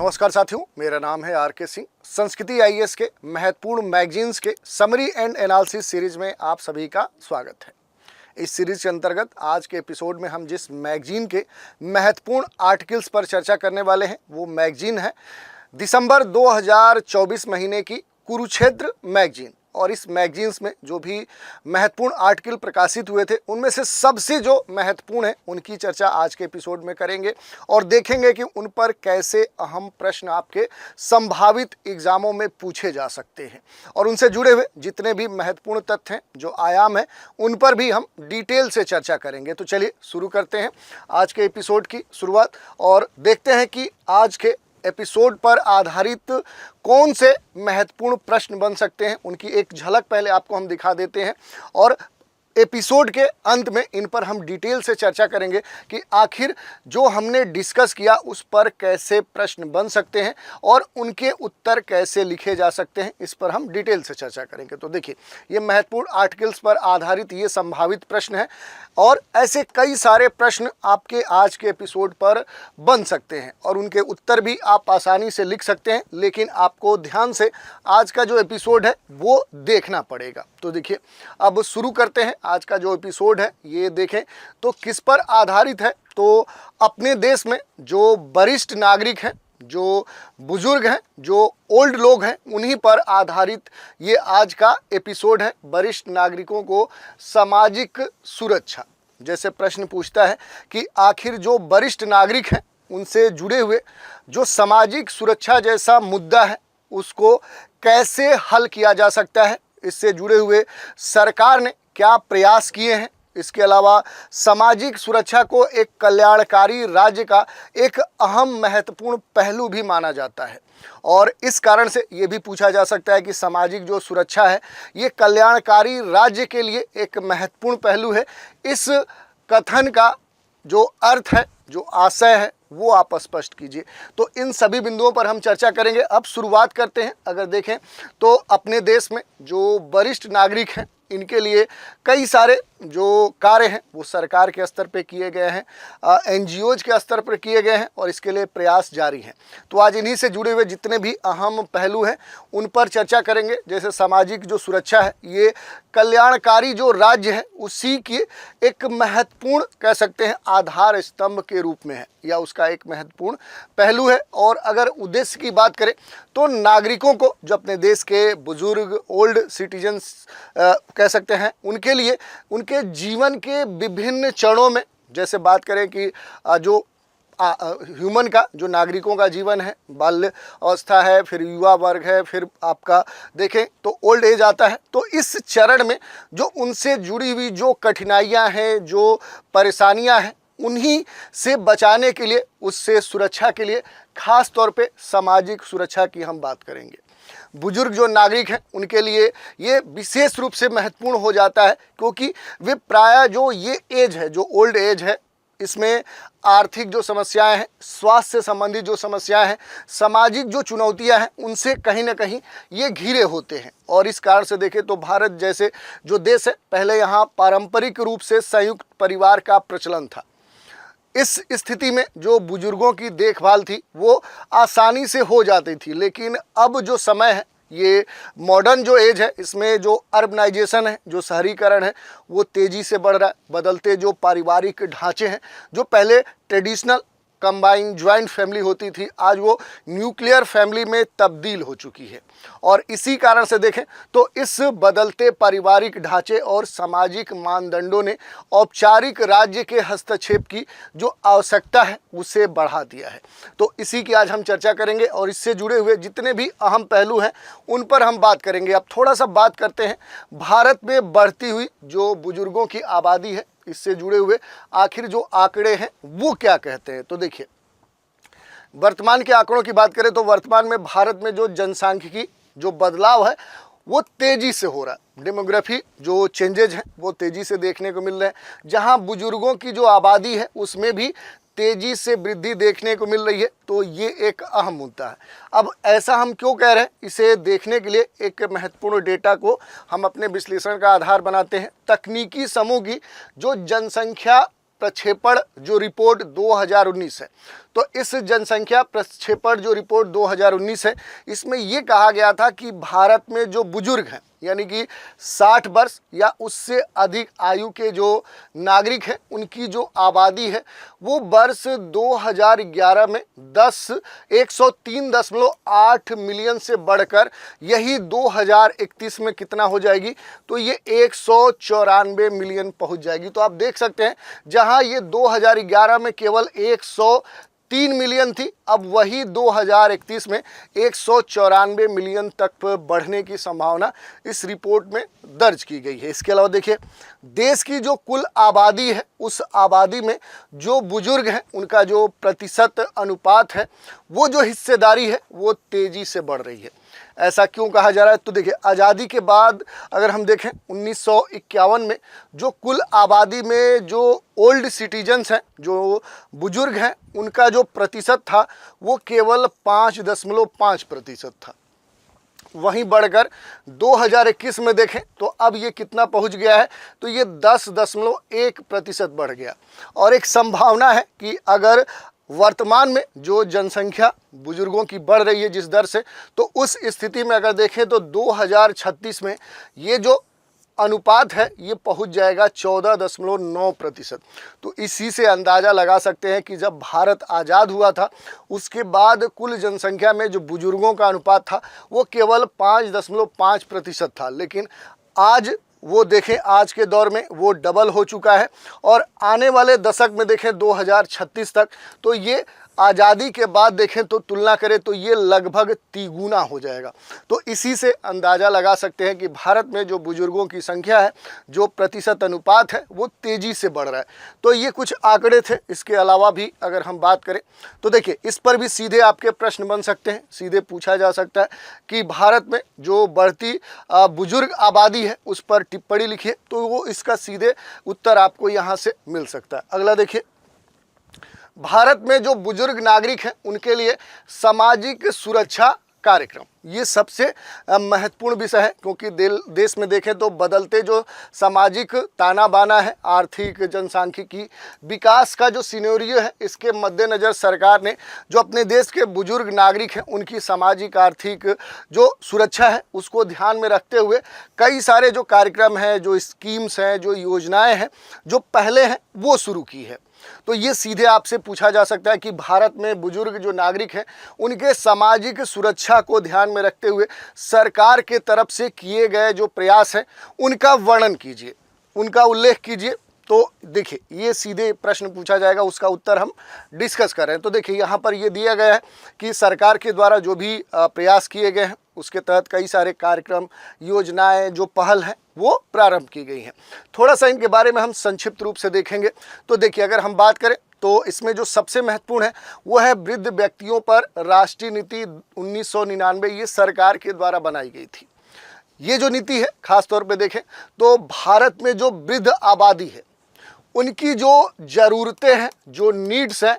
नमस्कार साथियों, मेरा नाम है आर.के. सिंह। संस्कृति आईएएस के महत्वपूर्ण मैगजीन्स के समरी एंड एनालिसिस सीरीज में आप सभी का स्वागत है। इस सीरीज के अंतर्गत आज के एपिसोड में हम जिस मैगजीन के महत्वपूर्ण आर्टिकल्स पर चर्चा करने वाले हैं वो मैगजीन है दिसंबर 2024 महीने की कुरुक्षेत्र मैगजीन। और इस मैगजीन्स में जो भी महत्वपूर्ण आर्टिकल प्रकाशित हुए थे उनमें से सबसे जो महत्वपूर्ण है उनकी चर्चा आज के एपिसोड में करेंगे और देखेंगे कि उन पर कैसे अहम प्रश्न आपके संभावित एग्जामों में पूछे जा सकते हैं और उनसे जुड़े हुए जितने भी महत्वपूर्ण तथ्य हैं, जो आयाम हैं, उन पर भी हम डिटेल से चर्चा करेंगे। तो चलिए शुरू करते हैं आज के एपिसोड की शुरुआत और देखते हैं कि आज के एपिसोड पर आधारित कौन से महत्वपूर्ण प्रश्न बन सकते हैं। उनकी एक झलक पहले आपको हम दिखा देते हैं और एपिसोड के अंत में इन पर हम डिटेल से चर्चा करेंगे कि आखिर जो हमने डिस्कस किया उस पर कैसे प्रश्न बन सकते हैं और उनके उत्तर कैसे लिखे जा सकते हैं। इस पर हम डिटेल से चर्चा करेंगे। तो देखिए, ये महत्वपूर्ण आर्टिकल्स पर आधारित ये संभावित प्रश्न है और ऐसे कई सारे प्रश्न आपके आज के एपिसोड पर बन सकते हैं और उनके उत्तर भी आप आसानी से लिख सकते हैं, लेकिन आपको ध्यान से आज का जो एपिसोड है वो देखना पड़ेगा। तो देखिए, अब शुरू करते हैं। आज का जो एपिसोड है ये देखें तो किस पर आधारित है। तो अपने देश में जो वरिष्ठ नागरिक हैं, जो बुजुर्ग हैं, जो ओल्ड लोग हैं, उन्हीं पर आधारित ये आज का एपिसोड है। वरिष्ठ नागरिकों को सामाजिक सुरक्षा जैसे प्रश्न पूछता है कि आखिर जो वरिष्ठ नागरिक हैं उनसे जुड़े हुए जो सामाजिक सुरक्षा जैसा मुद्दा है उसको कैसे हल किया जा सकता है। इससे जुड़े हुए सरकार ने क्या प्रयास किए हैं। इसके अलावा सामाजिक सुरक्षा को एक कल्याणकारी राज्य का एक अहम महत्वपूर्ण पहलू भी माना जाता है और इस कारण से ये भी पूछा जा सकता है कि सामाजिक जो सुरक्षा है ये कल्याणकारी राज्य के लिए एक महत्वपूर्ण पहलू है। इस कथन का जो अर्थ है, जो आशय है, वो आप स्पष्ट कीजिए। तो इन सभी बिंदुओं पर हम चर्चा करेंगे। अब शुरुआत करते हैं। अगर देखें तो अपने देश में जो वरिष्ठ नागरिक हैं इनके लिए कई सारे जो कार्य हैं वो सरकार के स्तर पे किए गए हैं, एनजीओज के स्तर पर किए गए हैं और इसके लिए प्रयास जारी हैं। तो आज इन्हीं से जुड़े हुए जितने भी अहम पहलू हैं उन पर चर्चा करेंगे। जैसे सामाजिक जो सुरक्षा है ये कल्याणकारी जो राज्य है उसी की एक महत्वपूर्ण कह सकते हैं आधार स्तंभ के रूप में है या उसका एक महत्वपूर्ण पहलू है। और अगर उद्देश्य की बात करें तो नागरिकों को जो अपने देश के बुजुर्ग ओल्ड सिटीजन्स कह सकते हैं उनके लिए उनके जीवन के विभिन्न चरणों में, जैसे बात करें कि जो ह्यूमन का जो नागरिकों का जीवन है, बाल्य अवस्था है, फिर युवा वर्ग है, फिर आपका देखें तो ओल्ड एज आता है। तो इस चरण में जो उनसे जुड़ी हुई जो कठिनाइयां हैं, जो परेशानियां हैं, उन्हीं से बचाने के लिए, उससे सुरक्षा के लिए खास तौर पे सामाजिक सुरक्षा की हम बात करेंगे। बुजुर्ग जो नागरिक हैं उनके लिए ये विशेष रूप से महत्वपूर्ण हो जाता है क्योंकि वे प्रायः जो ये एज है, जो ओल्ड एज है, इसमें आर्थिक जो समस्याएं हैं, स्वास्थ्य से संबंधित जो समस्याएं हैं, सामाजिक जो चुनौतियां हैं, उनसे कहीं ना कहीं ये घिरे होते हैं। और इस कारण से देखें तो भारत जैसे जो देश है, पहले यहाँ पारंपरिक रूप से संयुक्त परिवार का प्रचलन था। इस स्थिति में जो बुजुर्गों की देखभाल थी वो आसानी से हो जाती थी, लेकिन अब जो समय है, ये मॉडर्न जो एज है, इसमें जो अर्बनाइजेशन है, जो शहरीकरण है, वो तेज़ी से बढ़ रहा है। बदलते जो पारिवारिक ढांचे हैं, जो पहले ट्रेडिशनल कंबाइंड ज्वाइंट फैमिली होती थी, आज वो न्यूक्लियर फैमिली में तब्दील हो चुकी है। और इसी कारण से देखें तो इस बदलते पारिवारिक ढांचे और सामाजिक मानदंडों ने औपचारिक राज्य के हस्तक्षेप की जो आवश्यकता है उसे बढ़ा दिया है। तो इसी की आज हम चर्चा करेंगे और इससे जुड़े हुए जितने भी अहम पहलू हैं उन पर हम बात करेंगे। अब थोड़ा सा बात करते हैं भारत में बढ़ती हुई जो बुजुर्गों की आबादी है, इससे जुड़े हुए आखिर जो आंकड़े हैं वो क्या कहते हैं। तो देखिए, वर्तमान के आंकड़ों की बात करें तो वर्तमान में भारत में जो जनसांख्यिकी जो बदलाव है वो तेजी से हो रहा है। डेमोग्राफी जो चेंजेज हैं वो तेजी से देखने को मिल रहे हैं। जहां बुजुर्गों की जो आबादी है उसमें भी तेजी से वृद्धि देखने को मिल रही है। तो ये एक अहम मुद्दा है। अब ऐसा हम क्यों कह रहे हैं, इसे देखने के लिए एक महत्वपूर्ण डेटा को हम अपने विश्लेषण का आधार बनाते हैं। तकनीकी समूह की जो जनसंख्या प्रक्षेपण जो रिपोर्ट 2019 है, तो इस जनसंख्या प्रक्षेपण जो रिपोर्ट 2019 है, इसमें ये कहा गया था कि भारत में जो बुजुर्ग हैं, यानी कि 60 वर्ष या उससे अधिक आयु के जो नागरिक हैं, उनकी जो आबादी है वो वर्ष 2011 में 103.8 मिलियन से बढ़कर यही 2031 में कितना हो जाएगी, तो ये 194 मिलियन पहुंच जाएगी। तो आप देख सकते हैं, जहां ये 2011 में केवल 103 मिलियन थी, अब वही 2031 में 194 मिलियन तक बढ़ने की संभावना इस रिपोर्ट में दर्ज की गई है। इसके अलावा देखिए, देश की जो कुल आबादी है, उस आबादी में जो बुजुर्ग हैं उनका जो प्रतिशत अनुपात है, वो जो हिस्सेदारी है वो तेजी से बढ़ रही है। ऐसा क्यों कहा जा रहा है? तो देखिए, आज़ादी के बाद अगर हम देखें 1951 में जो कुल आबादी में जो ओल्ड सिटीजन्स हैं, जो बुजुर्ग हैं, उनका जो प्रतिशत था वो केवल 5.5% था। वहीं बढ़कर 2021 में देखें तो अब ये कितना पहुंच गया है, तो ये 10.1% बढ़ गया। और एक संभावना है कि अगर वर्तमान में जो जनसंख्या बुजुर्गों की बढ़ रही है जिस दर से, तो उस स्थिति में अगर देखें तो 2036 में ये जो अनुपात है ये पहुंच जाएगा 14.9%। तो इसी से अंदाज़ा लगा सकते हैं कि जब भारत आज़ाद हुआ था उसके बाद कुल जनसंख्या में जो बुजुर्गों का अनुपात था वो केवल 5.5% था, लेकिन आज वो देखें, आज के दौर में वो डबल हो चुका है। और आने वाले दशक में देखें 2036 तक, तो ये आज़ादी के बाद देखें तो तुलना करें तो ये लगभग तिगुना हो जाएगा। तो इसी से अंदाज़ा लगा सकते हैं कि भारत में जो बुजुर्गों की संख्या है, जो प्रतिशत अनुपात है, वो तेज़ी से बढ़ रहा है। तो ये कुछ आंकड़े थे। इसके अलावा भी अगर हम बात करें तो देखिए, इस पर भी सीधे आपके प्रश्न बन सकते हैं, सीधे पूछा जा सकता है कि भारत में जो बढ़ती बुजुर्ग आबादी है उस पर टिप्पणी लिखिए, तो वो इसका सीधे उत्तर आपको यहाँ से मिल सकता है। अगला देखिए, भारत में जो बुजुर्ग नागरिक हैं उनके लिए सामाजिक सुरक्षा कार्यक्रम, ये सबसे महत्वपूर्ण विषय है, क्योंकि देश में देखें तो बदलते जो सामाजिक ताना बाना है, आर्थिक जनसांख्यिकी विकास का जो सिनेरियो है, इसके मद्देनज़र सरकार ने जो अपने देश के बुजुर्ग नागरिक हैं उनकी सामाजिक आर्थिक जो सुरक्षा है उसको ध्यान में रखते हुए कई सारे जो कार्यक्रम हैं, जो स्कीम्स हैं, जो योजनाएँ हैं, जो पहले हैं वो शुरू की है। तो ये सीधे आपसे पूछा जा सकता है कि भारत में बुजुर्ग जो नागरिक हैं उनके सामाजिक सुरक्षा को ध्यान में रखते हुए सरकार के तरफ से किए गए जो प्रयास हैं उनका वर्णन कीजिए, उनका उल्लेख कीजिए। तो देखिए, ये सीधे प्रश्न पूछा जाएगा, उसका उत्तर हम डिस्कस कर रहे हैं। तो देखिए, यहाँ पर ये दिया गया है कि सरकार के द्वारा जो भी प्रयास किए गए हैं उसके तहत कई सारे कार्यक्रम, योजनाएं, जो पहल हैं वो प्रारंभ की गई हैं। थोड़ा सा इनके बारे में हम संक्षिप्त रूप से देखेंगे। तो देखिए, अगर हम बात करें तो इसमें जो सबसे महत्वपूर्ण है वो है वृद्ध व्यक्तियों पर राष्ट्रीय नीति 1999, ये सरकार के द्वारा बनाई गई थी। ये जो नीति है, खास तौर पे देखें तो भारत में जो वृद्ध आबादी है उनकी जो ज़रूरतें हैं, जो नीड्स हैं,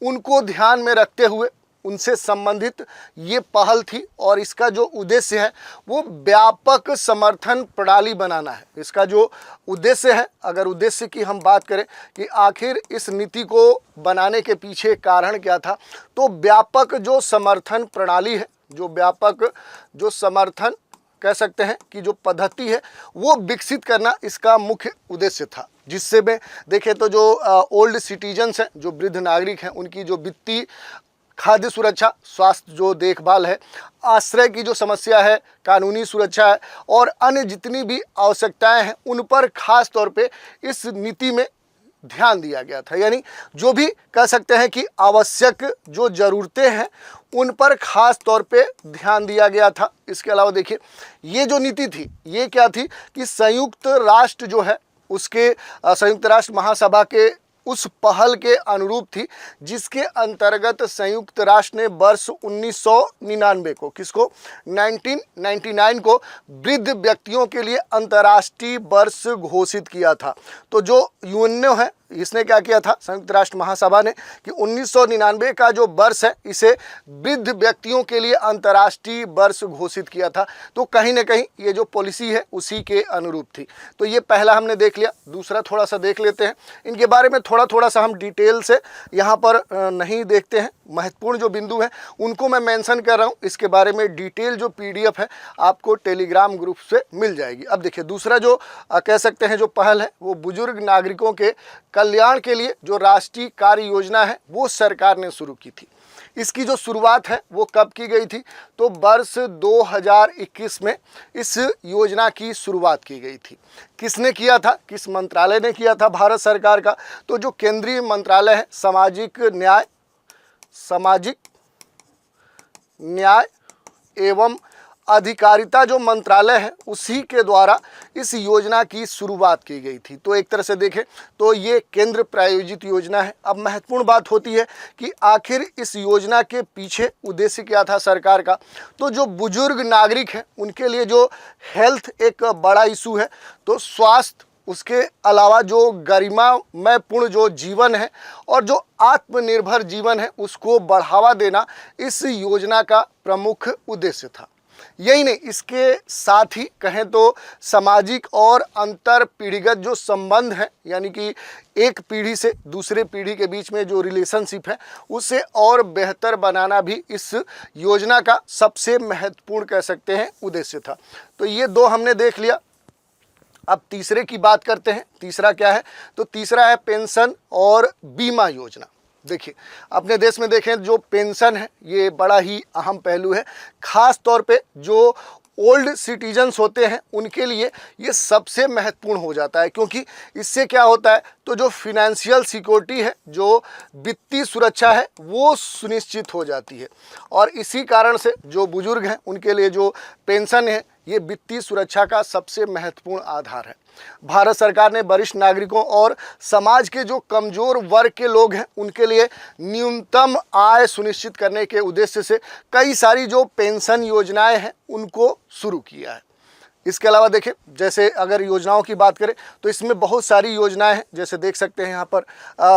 उनको ध्यान में रखते हुए उनसे संबंधित ये पहल थी। और इसका जो उद्देश्य है वो व्यापक समर्थन प्रणाली बनाना है। इसका जो उद्देश्य है, अगर उद्देश्य की हम बात करें कि आखिर इस नीति को बनाने के पीछे कारण क्या था, तो व्यापक जो समर्थन प्रणाली है, जो व्यापक जो समर्थन कह सकते हैं कि जो पद्धति है वो विकसित करना इसका मुख्य उद्देश्य था। जिससे में देखें तो जो ओल्ड सिटीजन्स हैं, जो वृद्ध नागरिक हैं, उनकी जो वित्तीय, खाद्य सुरक्षा, स्वास्थ्य जो देखभाल है, आश्रय की जो समस्या है, कानूनी सुरक्षा है और अन्य जितनी भी आवश्यकताएं हैं उन पर खास तौर पे इस नीति में ध्यान दिया गया था। यानी जो भी कह सकते हैं कि आवश्यक जो ज़रूरतें हैं उन पर खास तौर पे ध्यान दिया गया था। इसके अलावा देखिए, ये जो नीति थी ये क्या थी कि संयुक्त राष्ट्र जो है उसके संयुक्त राष्ट्र महासभा के उस पहल के अनुरूप थी, जिसके अंतर्गत संयुक्त राष्ट्र ने वर्ष 1999 को, किसको, 1999 को वृद्ध व्यक्तियों के लिए अंतर्राष्ट्रीय वर्ष घोषित किया था। तो जो यूएनओ है, इसने क्या किया था, संयुक्त राष्ट्र महासभा ने, कि 1999 का जो वर्ष है इसे वृद्ध व्यक्तियों के लिए अंतर्राष्ट्रीय वर्ष घोषित किया था। तो कहीं ना कहीं ये जो पॉलिसी है उसी के अनुरूप थी। तो ये पहला हमने देख लिया। दूसरा थोड़ा सा देख लेते हैं, इनके बारे में थोड़ा सा हम डिटेल से यहाँ पर नहीं देखते हैं, महत्वपूर्ण जो बिंदु हैं उनको मैं मेंशन कर रहा हूँ। इसके बारे में डिटेल जो PDF है आपको टेलीग्राम ग्रुप से मिल जाएगी। अब देखिए, दूसरा जो कह सकते हैं जो पहल है वो बुजुर्ग नागरिकों के कल्याण के लिए जो राष्ट्रीय कार्य योजना है वो सरकार ने शुरू की थी। इसकी जो शुरुआत है वो कब की गई थी, तो वर्ष 2021 में इस योजना की शुरुआत की गई थी। किसने किया था, किस मंत्रालय ने किया था, भारत सरकार का। तो जो केंद्रीय मंत्रालय है सामाजिक न्याय एवं अधिकारिता जो मंत्रालय है उसी के द्वारा इस योजना की शुरुआत की गई थी। तो एक तरह से देखें तो ये केंद्र प्रायोजित योजना है। अब महत्वपूर्ण बात होती है कि आखिर इस योजना के पीछे उद्देश्य क्या था सरकार का। तो जो बुजुर्ग नागरिक हैं उनके लिए जो हेल्थ एक बड़ा इशू है, तो स्वास्थ्य, उसके अलावा जो गरिमामय पूर्ण जो जीवन है और जो आत्मनिर्भर जीवन है उसको बढ़ावा देना इस योजना का प्रमुख उद्देश्य था। यही नहीं, इसके साथ ही कहें तो सामाजिक और अंतर पीढ़ीगत जो संबंध है, यानी कि एक पीढ़ी से दूसरे पीढ़ी के बीच में जो रिलेशनशिप है उसे और बेहतर बनाना भी इस योजना का सबसे महत्वपूर्ण कह सकते हैं उद्देश्य था। तो ये दो हमने देख लिया। अब तीसरे की बात करते हैं। तीसरा क्या है, तो तीसरा है पेंशन और बीमा योजना। देखिए, अपने देश में देखें जो पेंशन है ये बड़ा ही अहम पहलू है। खास तौर पे जो ओल्ड सिटीजन्स होते हैं उनके लिए ये सबसे महत्वपूर्ण हो जाता है, क्योंकि इससे क्या होता है, तो जो फिनेंशियल सिक्योरिटी है, जो वित्तीय सुरक्षा है वो सुनिश्चित हो जाती है। और इसी कारण से जो बुजुर्ग हैं उनके लिए जो पेंशन है ये वित्तीय सुरक्षा का सबसे महत्वपूर्ण आधार है। भारत सरकार ने वरिष्ठ नागरिकों और समाज के जो कमजोर वर्ग के लोग हैं उनके लिए न्यूनतम आय सुनिश्चित करने के उद्देश्य से कई सारी जो पेंशन योजनाएं हैं उनको शुरू किया है। इसके अलावा देखें, जैसे अगर योजनाओं की बात करें तो इसमें बहुत सारी योजनाएं हैं। जैसे देख सकते हैं यहाँ पर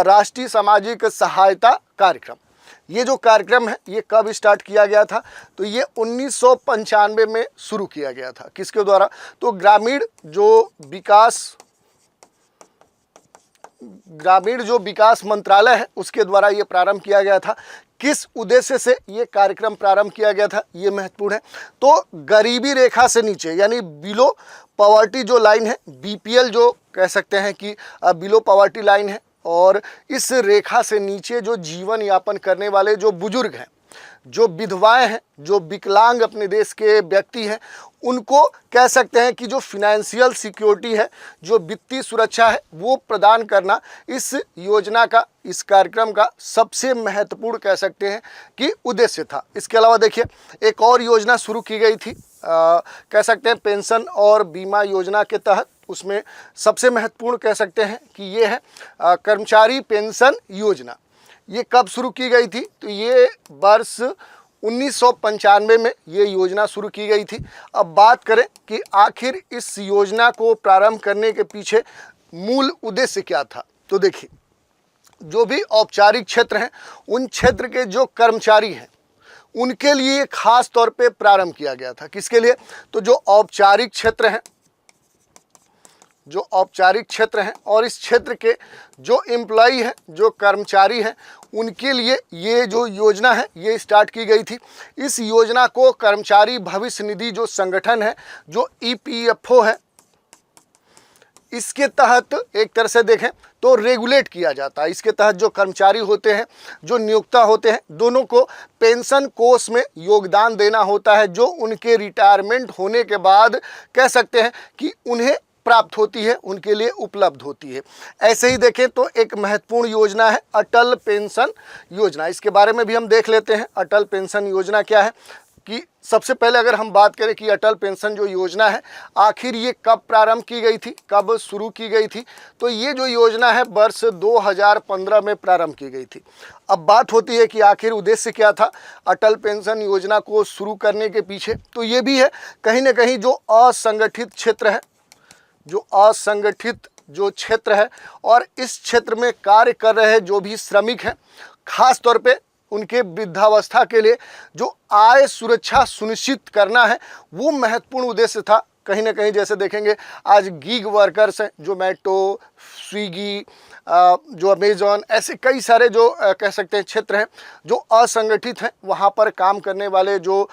राष्ट्रीय सामाजिक सहायता कार्यक्रम। ये जो कार्यक्रम है ये कब स्टार्ट किया गया था, तो ये 1995 में शुरू किया गया था। किसके द्वारा, तो ग्रामीण जो विकास मंत्रालय है उसके द्वारा ये प्रारंभ किया गया था। किस उद्देश्य से ये कार्यक्रम प्रारंभ किया गया था ये महत्वपूर्ण है। तो गरीबी रेखा से नीचे, यानी बिलो पॉवर्टी जो लाइन है, BPL जो कह सकते हैं कि बिलो पॉवर्टी लाइन है, और इस रेखा से नीचे जो जीवन यापन करने वाले जो बुजुर्ग हैं, जो विधवाएं हैं, जो विकलांग अपने देश के व्यक्ति हैं, उनको कह सकते हैं कि जो फिनेंशियल सिक्योरिटी है, जो वित्तीय सुरक्षा है वो प्रदान करना इस योजना का, इस कार्यक्रम का सबसे महत्वपूर्ण कह सकते हैं कि उद्देश्य था। इसके अलावा देखिए एक और योजना शुरू की गई थी, कह सकते हैं पेंशन और बीमा योजना के तहत। उसमें सबसे महत्वपूर्ण कह सकते हैं कि ये है कर्मचारी पेंशन योजना। ये कब शुरू की गई थी, तो ये वर्ष 1995 में ये योजना शुरू की गई थी। अब बात करें कि आखिर इस योजना को प्रारंभ करने के पीछे मूल उद्देश्य क्या था, तो देखिए जो भी औपचारिक क्षेत्र हैं उन क्षेत्र के जो कर्मचारी हैं उनके लिए खास तौर पे प्रारंभ किया गया था। किसके लिए, तो जो औपचारिक क्षेत्र हैं, जो औपचारिक क्षेत्र हैं और इस क्षेत्र के जो एम्प्लॉई हैं, जो कर्मचारी हैं, उनके लिए ये जो योजना है ये स्टार्ट की गई थी। इस योजना को कर्मचारी भविष्य निधि जो संगठन है, जो EPFO है, इसके तहत एक तरह से देखें तो रेगुलेट किया जाता है। इसके तहत जो कर्मचारी होते हैं, जो नियोक्ता होते हैं, दोनों को पेंशन कोष में योगदान देना होता है, जो उनके रिटायरमेंट होने के बाद कह सकते हैं कि उन्हें प्राप्त होती है, उनके लिए उपलब्ध होती है। ऐसे ही देखें तो एक महत्वपूर्ण योजना है अटल पेंशन योजना। इसके बारे में भी हम देख लेते हैं अटल पेंशन योजना क्या है। कि सबसे पहले अगर हम बात करें कि अटल पेंशन जो योजना है आखिर ये कब प्रारंभ की गई थी, कब शुरू की गई थी, तो ये जो योजना है वर्ष 2015 में प्रारंभ की गई थी। अब बात होती है कि आखिर उद्देश्य क्या था अटल पेंशन योजना को शुरू करने के पीछे, तो ये भी है कहीं ना कहीं जो असंगठित क्षेत्र है, जो असंगठित जो क्षेत्र है और इस क्षेत्र में कार्य कर रहे जो भी श्रमिक हैं, खास तौर पे उनके वृद्धावस्था के लिए जो आय सुरक्षा सुनिश्चित करना है, वो महत्वपूर्ण उद्देश्य था। कहीं ना कहीं जैसे देखेंगे आज गीग वर्कर्स हैं, जोमेटो, स्विगी, जो अमेज़ॉन, ऐसे कई सारे जो कह सकते हैं क्षेत्र हैं जो असंगठित हैं, वहाँ पर काम करने वाले जो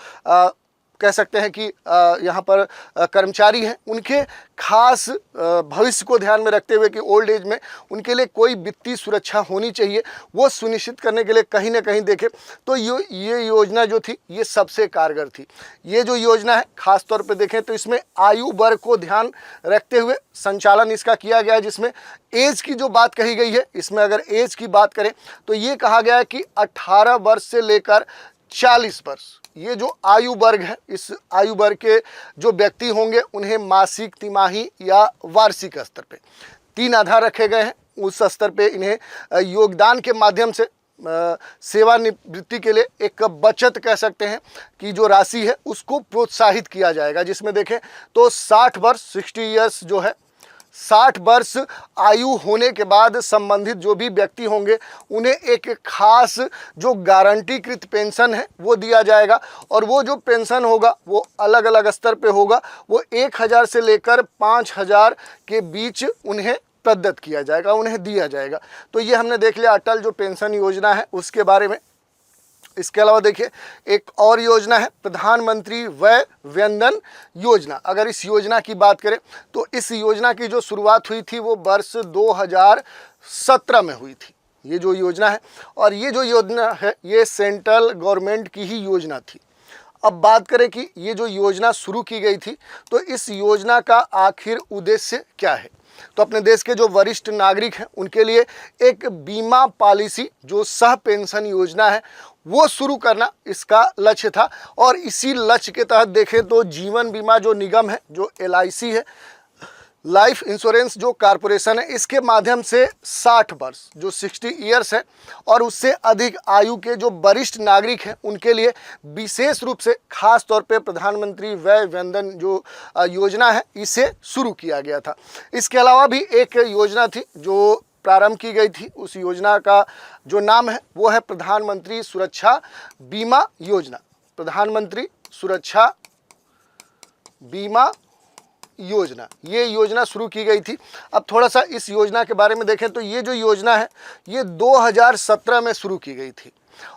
कह सकते हैं कि यहाँ पर कर्मचारी हैं, उनके खास भविष्य को ध्यान में रखते हुए कि ओल्ड एज में उनके लिए कोई वित्तीय सुरक्षा होनी चाहिए, वो सुनिश्चित करने के लिए कहीं ना कहीं देखें तो ये योजना जो थी ये सबसे कारगर थी। ये जो योजना है खास तौर पे देखें तो इसमें आयु वर्ग को ध्यान रखते हुए संचालन इसका किया गया है, जिसमें एज की जो बात कही गई है, इसमें अगर एज की बात करें तो ये कहा गया है कि 18 वर्ष से लेकर 40 वर्ष ये जो आयु वर्ग है, इस आयु वर्ग के जो व्यक्ति होंगे उन्हें मासिक, तिमाही या वार्षिक स्तर पे 3 आधार रखे गए हैं। उस स्तर पे इन्हें योगदान के माध्यम से सेवानिवृत्ति के लिए एक बचत कह सकते हैं कि जो राशि है उसको प्रोत्साहित किया जाएगा, जिसमें देखें तो 60 वर्ष 60 ईयर्स जो है 60 वर्ष आयु होने के बाद संबंधित जो भी व्यक्ति होंगे उन्हें एक खास जो गारंटीकृत पेंशन है वो दिया जाएगा, और वो जो पेंशन होगा वो अलग अलग स्तर पे होगा। वो 1000 से लेकर 5000 के बीच उन्हें प्रदत्त किया जाएगा, उन्हें दिया जाएगा। तो ये हमने देख लिया अटल जो पेंशन योजना है उसके बारे में। इसके अलावा देखिए एक और योजना है प्रधानमंत्री वय वंदन योजना। अगर इस योजना की बात करें तो इस योजना की जो शुरुआत हुई थी वो वर्ष 2017 में हुई थी, ये जो योजना है। और ये जो योजना है ये सेंट्रल गवर्नमेंट की ही योजना थी। अब बात करें कि ये जो योजना शुरू की गई थी तो इस योजना का आखिर उद्देश्य क्या है, तो अपने देश के जो वरिष्ठ नागरिक हैं उनके लिए एक बीमा पॉलिसी जो सह पेंशन योजना है वो शुरू करना इसका लक्ष्य था। और इसी लक्ष्य के तहत देखें तो जीवन बीमा जो निगम है, जो LIC है, लाइफ इंश्योरेंस जो कॉरपोरेशन है, इसके माध्यम से 60 वर्ष जो 60 ईयर्स है और उससे अधिक आयु के जो वरिष्ठ नागरिक हैं उनके लिए विशेष रूप से खास तौर पे प्रधानमंत्री वय वंदन जो योजना है इसे शुरू किया गया था। इसके अलावा भी एक योजना थी जो प्रारंभ की गई थी, उस योजना का जो नाम है वो है प्रधानमंत्री सुरक्षा बीमा योजना। प्रधानमंत्री सुरक्षा बीमा योजना, ये योजना शुरू की गई थी। अब थोड़ा सा इस योजना के बारे में देखें तो ये जो योजना है ये 2017 में शुरू की गई थी।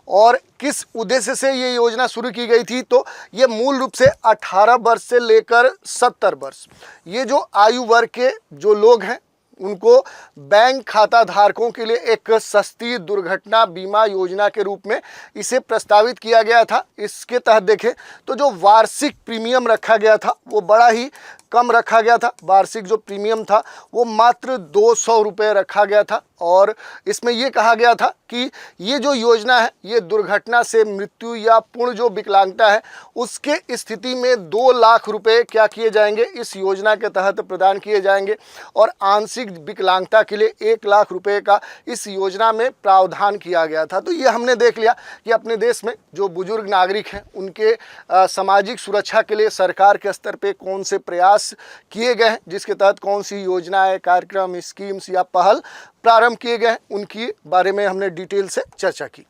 और किस उद्देश्य से ये योजना शुरू की गई थी, तो ये मूल रूप से 18 वर्ष से लेकर 70 वर्ष ये जो आयु वर्ग के जो लोग हैं उनको बैंक खाता धारकों के लिए एक सस्ती दुर्घटना बीमा योजना के रूप में इसे प्रस्तावित किया गया था। इसके तहत देखें तो जो वार्षिक प्रीमियम रखा गया था वो बड़ा ही कम रखा गया था। वार्षिक जो प्रीमियम था वो मात्र 200 रुपये रखा गया था। और इसमें ये कहा गया था कि ये जो योजना है ये दुर्घटना से मृत्यु या पूर्ण जो विकलांगता है उसके स्थिति में 2 लाख रुपए क्या किए जाएंगे, इस योजना के तहत प्रदान किए जाएंगे। और आंशिक विकलांगता के लिए 1 लाख रुपए का इस योजना में प्रावधान किया गया था। तो ये हमने देख लिया कि अपने देश में जो बुजुर्ग नागरिक हैं उनके सामाजिक सुरक्षा के लिए सरकार के स्तर पे कौन से प्रयास किए गए हैं, जिसके तहत कौन सी योजनाएं, कार्यक्रम, स्कीम्स या पहल प्रारंभ किए गए हैं, उनकी बारे में हमने डिटेल से चर्चा की।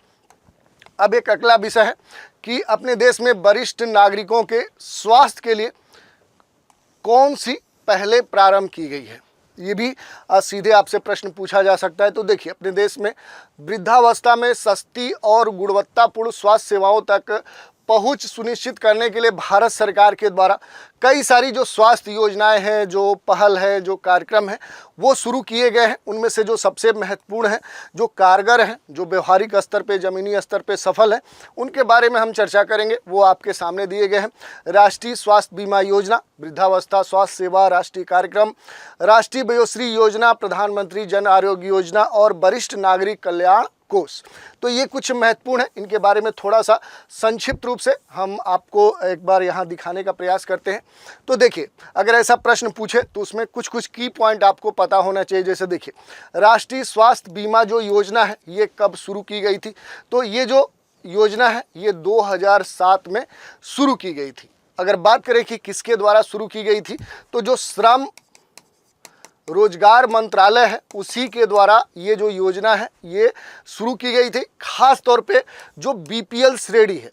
अब एक अगला विषय है कि अपने देश में वरिष्ठ नागरिकों के स्वास्थ्य के लिए कौन सी पहले प्रारंभ की गई है, ये भी सीधे आपसे प्रश्न पूछा जा सकता है। तो देखिए अपने देश में वृद्धावस्था में सस्ती और गुणवत्तापूर्ण स्वास्थ्य सेवाओं तक पहुंच सुनिश्चित करने के लिए भारत सरकार के द्वारा कई सारी जो स्वास्थ्य योजनाएं हैं, जो पहल है, जो कार्यक्रम है वो शुरू किए गए हैं। उनमें से जो सबसे महत्वपूर्ण है, जो कारगर हैं, जो व्यवहारिक स्तर पे, ज़मीनी स्तर पे सफल है, उनके बारे में हम चर्चा करेंगे। वो आपके सामने दिए गए हैं। राष्ट्रीय स्वास्थ्य बीमा योजना, वृद्धावस्था स्वास्थ्य सेवा राष्ट्रीय कार्यक्रम, राष्ट्रीय वयोश्री योजना, प्रधानमंत्री जन आरोग्य योजना और वरिष्ठ नागरिक कल्याण कोष। तो ये कुछ महत्वपूर्ण है, इनके बारे में थोड़ा सा संक्षिप्त रूप से हम आपको एक बार यहाँ दिखाने का प्रयास करते हैं। तो देखिए अगर ऐसा प्रश्न पूछे तो उसमें कुछ कुछ की पॉइंट आपको पता होना चाहिए। जैसे देखिए राष्ट्रीय स्वास्थ्य बीमा जो योजना है ये कब शुरू की गई थी, तो ये जो योजना है ये 2007 में शुरू की गई थी। अगर बात करें कि किसके द्वारा शुरू की गई थी, तो जो श्रम रोजगार मंत्रालय है उसी के द्वारा ये जो योजना है ये शुरू की गई थी। खास तौर पे जो बीपीएल श्रेणी है,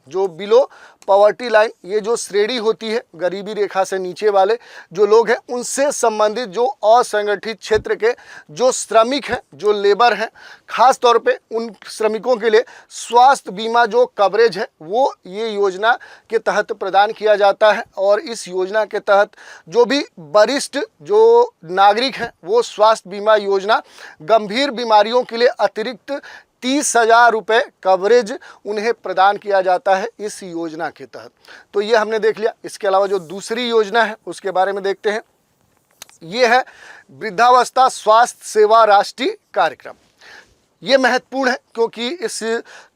जो बिलो पॉवर्टी लाइन, ये जो श्रेणी होती है गरीबी रेखा से नीचे वाले जो लोग हैं, उनसे संबंधित जो असंगठित क्षेत्र के जो श्रमिक हैं, जो लेबर हैं, खास तौर पे उन श्रमिकों के लिए स्वास्थ्य बीमा जो कवरेज है वो ये योजना के तहत प्रदान किया जाता है। और इस योजना के तहत जो भी वरिष्ठ जो नागरिक हैं वो स्वास्थ्य बीमा योजना, गंभीर बीमारियों के लिए अतिरिक्त 30,000 रुपये कवरेज उन्हें प्रदान किया जाता है इस योजना के तहत। तो ये हमने देख लिया। इसके अलावा जो दूसरी योजना है उसके बारे में देखते हैं। ये है वृद्धावस्था स्वास्थ्य सेवा राष्ट्रीय कार्यक्रम। ये महत्वपूर्ण है क्योंकि इस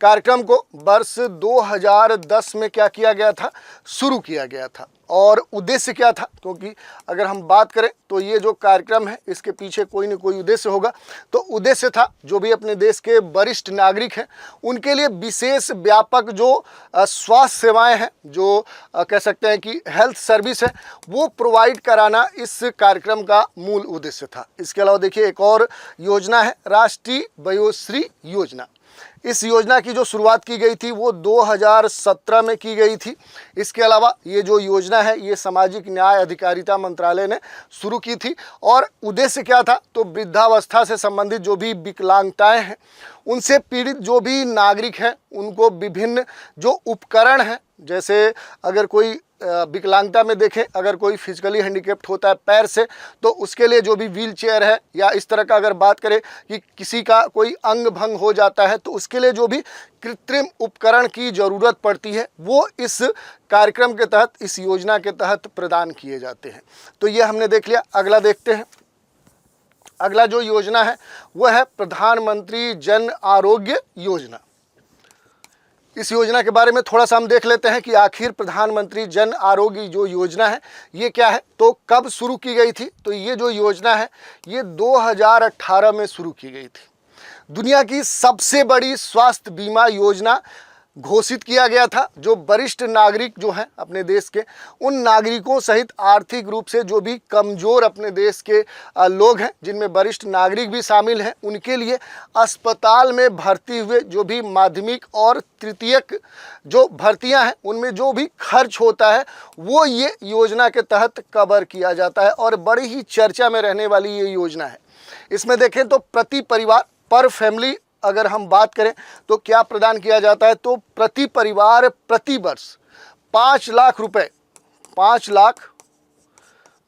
कार्यक्रम को वर्ष 2010 में क्या किया गया था, शुरू किया गया था। और उद्देश्य क्या था, क्योंकि अगर हम बात करें तो ये जो कार्यक्रम है इसके पीछे कोई न कोई उद्देश्य होगा। तो उद्देश्य था जो भी अपने देश के वरिष्ठ नागरिक हैं उनके लिए विशेष व्यापक जो स्वास्थ्य सेवाएं हैं, जो कह सकते हैं कि हेल्थ सर्विस है, वो प्रोवाइड कराना इस कार्यक्रम का मूल उद्देश्य था। इसके अलावा देखिए एक और योजना है राष्ट्रीय वयोश्री योजना। इस योजना की जो शुरुआत की गई थी वो 2017 में की गई थी। इसके अलावा ये जो योजना है ये सामाजिक न्याय अधिकारिता मंत्रालय ने शुरू की थी। और उद्देश्य क्या था, तो वृद्धावस्था से संबंधित जो भी विकलांगताएं हैं, उनसे पीड़ित जो भी नागरिक हैं उनको विभिन्न जो उपकरण हैं, जैसे अगर कोई विकलांगता में देखें, अगर कोई फिजिकली हैंडीकैप्ड होता है पैर से, तो उसके लिए जो भी व्हील चेयर है, या इस तरह का अगर बात करें कि किसी का कोई अंग भंग हो जाता है तो उसके लिए जो भी कृत्रिम उपकरण की ज़रूरत पड़ती है वो इस कार्यक्रम के तहत, इस योजना के तहत प्रदान किए जाते हैं। तो ये हमने देख लिया। अगला देखते हैं। अगला जो योजना है वह है प्रधानमंत्री जन आरोग्य योजना। इस योजना के बारे में थोड़ा सा हम देख लेते हैं कि आखिर प्रधानमंत्री जन आरोग्य जो योजना है ये क्या है, तो कब शुरू की गई थी। तो ये जो योजना है ये 2018 में शुरू की गई थी। दुनिया की सबसे बड़ी स्वास्थ्य बीमा योजना घोषित किया गया था। जो वरिष्ठ नागरिक जो हैं अपने देश के, उन नागरिकों सहित आर्थिक रूप से जो भी कमज़ोर अपने देश के लोग हैं, जिनमें वरिष्ठ नागरिक भी शामिल हैं, उनके लिए अस्पताल में भर्ती हुए जो भी माध्यमिक और तृतीयक जो भर्तियां हैं उनमें जो भी खर्च होता है वो ये योजना के तहत कवर किया जाता है। और बड़ी ही चर्चा में रहने वाली ये योजना है। इसमें देखें तो प्रति परिवार, पर फैमिली अगर हम बात करें तो क्या प्रदान किया जाता है, तो प्रति परिवार प्रति वर्ष 5 लाख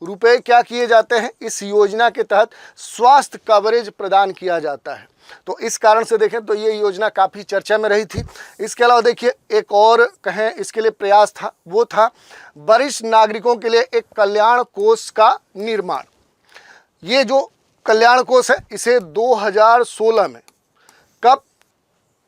रुपए क्या किए जाते हैं, इस योजना के तहत स्वास्थ्य कवरेज प्रदान किया जाता है। तो इस कारण से देखें तो ये योजना काफ़ी चर्चा में रही थी। इसके अलावा देखिए एक और कहें इसके लिए प्रयास था, वो था वरिष्ठ नागरिकों के लिए एक कल्याण कोष का निर्माण। ये जो कल्याण कोष है इसे 2016 में, कब,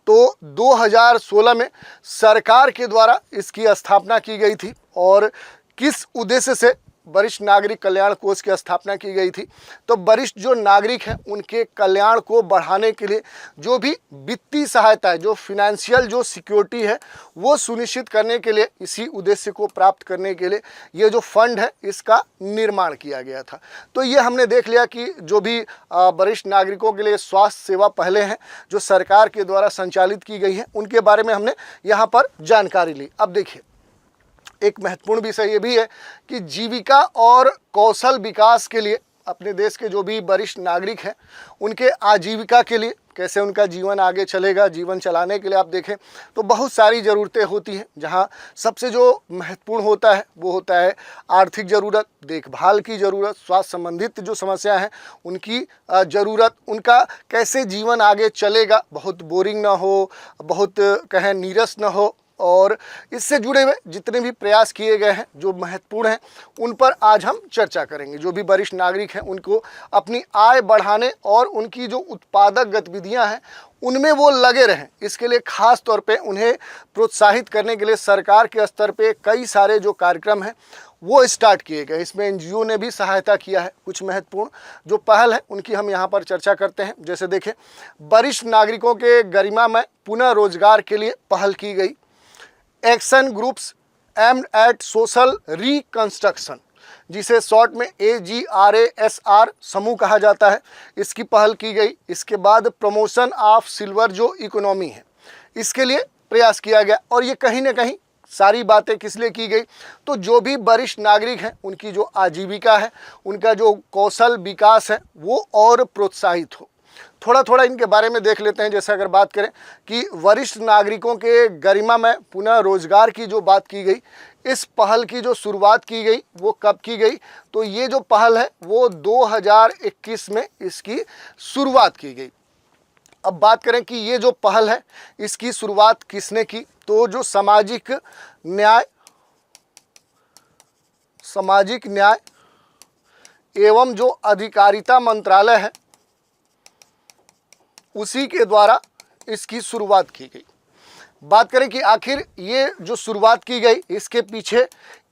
तो 2016 में सरकार के द्वारा इसकी स्थापना की गई थी। और किस उद्देश्य से वरिष्ठ नागरिक कल्याण कोष की स्थापना की गई थी, तो वरिष्ठ जो नागरिक हैं उनके कल्याण को बढ़ाने के लिए जो भी वित्तीय सहायता है, जो फिनेंशियल जो सिक्योरिटी है, वो सुनिश्चित करने के लिए, इसी उद्देश्य को प्राप्त करने के लिए ये जो फंड है इसका निर्माण किया गया था। तो ये हमने देख लिया कि जो भी वरिष्ठ नागरिकों के लिए स्वास्थ्य सेवा पहले हैं जो सरकार के द्वारा संचालित की गई है, उनके बारे में हमने यहाँ पर जानकारी ली। अब देखिए एक महत्वपूर्ण विषय ये भी है कि जीविका और कौशल विकास के लिए अपने देश के जो भी वरिष्ठ नागरिक हैं उनके आजीविका के लिए, कैसे उनका जीवन आगे चलेगा, जीवन चलाने के लिए आप देखें तो बहुत सारी ज़रूरतें होती हैं। जहां सबसे जो महत्वपूर्ण होता है वो होता है आर्थिक ज़रूरत, देखभाल की ज़रूरत, स्वास्थ्य संबंधित जो समस्या हैं उनकी ज़रूरत, उनका कैसे जीवन आगे चलेगा, बहुत बोरिंग ना हो, बहुत कहें नीरस ना हो। और इससे जुड़े हुए जितने भी प्रयास किए गए हैं जो महत्वपूर्ण हैं उन पर आज हम चर्चा करेंगे। जो भी वरिष्ठ नागरिक हैं उनको अपनी आय बढ़ाने और उनकी जो उत्पादक गतिविधियां हैं उनमें वो लगे रहें, इसके लिए खास तौर पे उन्हें प्रोत्साहित करने के लिए सरकार के स्तर पे कई सारे जो कार्यक्रम हैं वो स्टार्ट किए गए। इसमें एनजीओ ने भी सहायता किया है। कुछ महत्वपूर्ण जो पहल है उनकी हम यहाँ पर चर्चा करते हैं। जैसे देखें, वरिष्ठ नागरिकों के गरिमामय पुनः रोजगार के लिए पहल की गई। Action groups aimed at social reconstruction, जिसे शॉर्ट में AGRASR समूह कहा जाता है, इसकी पहल की गई। इसके बाद प्रमोशन ऑफ सिल्वर जो इकोनॉमी है, इसके लिए प्रयास किया गया। और ये कहीं ना कहीं सारी बातें किस लिए की गई, तो जो भी वरिष्ठ नागरिक हैं उनकी जो आजीविका है, उनका जो कौशल विकास है वो और प्रोत्साहित हो। थोड़ा थोड़ा इनके बारे में देख लेते हैं। जैसे अगर बात करें कि वरिष्ठ नागरिकों के गरिमा में पुनः रोजगार की जो बात की गई, इस पहल की जो शुरुआत की गई वो कब की गई, तो ये जो पहल है वो 2021 में इसकी शुरुआत की गई। अब बात करें कि ये जो पहल है इसकी शुरुआत किसने की, तो जो सामाजिक न्याय एवं जो अधिकारिता मंत्रालय है उसी के द्वारा इसकी शुरुआत की गई। बात करें कि आखिर ये जो शुरुआत की गई इसके पीछे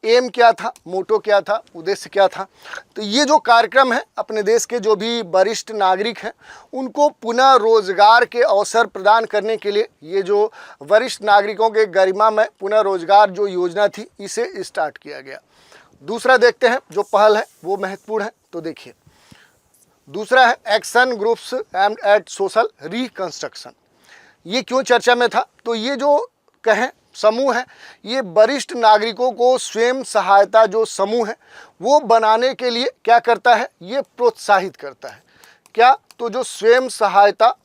एम क्या था, मोटो क्या था, उद्देश्य क्या था, तो ये जो कार्यक्रम है अपने देश के जो भी वरिष्ठ नागरिक हैं उनको पुनः रोजगार के अवसर प्रदान करने के लिए ये जो वरिष्ठ नागरिकों के गरिमा में पुनः रोजगार जो योजना थी इसे स्टार्ट किया गया। दूसरा देखते हैं जो पहल है वो महत्वपूर्ण है, तो देखिए दूसरा है action groups and at social reconstruction. ये क्यों चर्चा में था, तो ये जो कहें समूह है ये वरिष्ठ नागरिकों को स्वयं सहायता जो समूह है वो बनाने के लिए क्या करता है, ये प्रोत्साहित करता है। क्या, तो जो स्वयं सहायता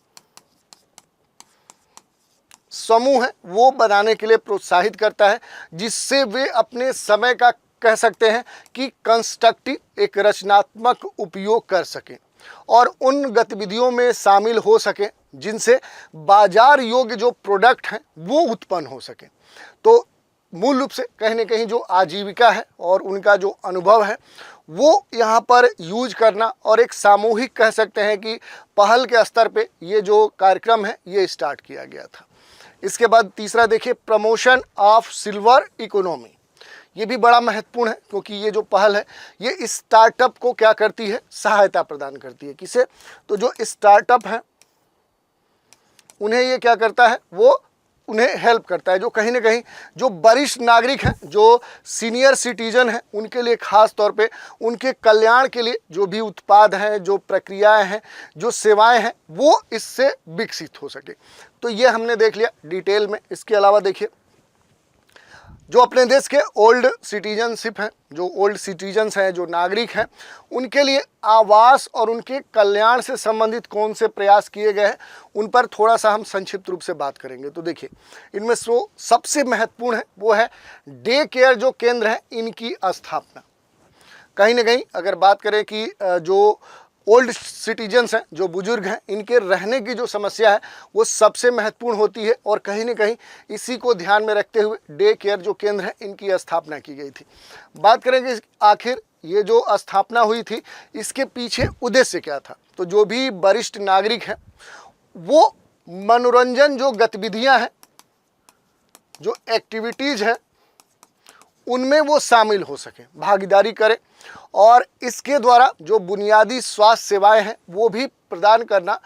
समूह है वो बनाने के लिए प्रोत्साहित करता है, जिससे वे अपने समय का कह सकते हैं कि कंस्ट्रक्टिव एक रचनात्मक उपयोग कर सकें और उन गतिविधियों में शामिल हो सकें जिनसे बाजार योग्य जो प्रोडक्ट हैं वो उत्पन्न हो सके। तो मूल रूप से कहीं ना कहीं जो आजीविका है और उनका जो अनुभव है वो यहाँ पर यूज करना और एक सामूहिक कह सकते हैं कि पहल के स्तर पे ये जो कार्यक्रम है ये स्टार्ट किया गया था। इसके बाद तीसरा देखिए प्रमोशन ऑफ सिल्वर इकोनॉमी। ये भी बड़ा महत्वपूर्ण है क्योंकि ये जो पहल है ये स्टार्टअप को क्या करती है, सहायता प्रदान करती है। किसे, तो जो स्टार्टअप है उन्हें ये क्या करता है, वो उन्हें हेल्प करता है। जो कहीं ना कहीं जो वरिष्ठ नागरिक हैं, जो सीनियर सिटीजन हैं, उनके लिए खास तौर पे उनके कल्याण के लिए जो भी उत्पाद हैं, जो प्रक्रियाएं हैं, जो सेवाएं हैं वो इससे विकसित हो सके। तो ये हमने देख लिया डिटेल में। इसके अलावा देखिए जो अपने देश के ओल्ड सिटीजनशिप हैं, जो ओल्ड सिटीजन्स हैं, जो नागरिक हैं, उनके लिए आवास और उनके कल्याण से संबंधित कौन से प्रयास किए गए हैं उन पर थोड़ा सा हम संक्षिप्त रूप से बात करेंगे। तो देखिए इनमें सबसे महत्वपूर्ण है वो है डे केयर जो केंद्र है इनकी स्थापना। कहीं ना कहीं अगर बात करें कि जो ओल्ड सिटीजन्स हैं, जो बुजुर्ग हैं, इनके रहने की जो समस्या है वो सबसे महत्वपूर्ण होती है और कहीं ना कहीं इसी को ध्यान में रखते हुए डे केयर जो केंद्र है इनकी स्थापना की गई थी। बात करेंगे आखिर ये जो स्थापना हुई थी इसके पीछे उद्देश्य क्या था, तो जो भी वरिष्ठ नागरिक हैं वो मनोरंजन जो गतिविधियां हैं, जो एक्टिविटीज़ हैं उनमें वो शामिल हो सकें, भागीदारी करें और इसके द्वारा जो बुनियादी स्वास्थ्य सेवाएं हैं वो भी प्रदान करना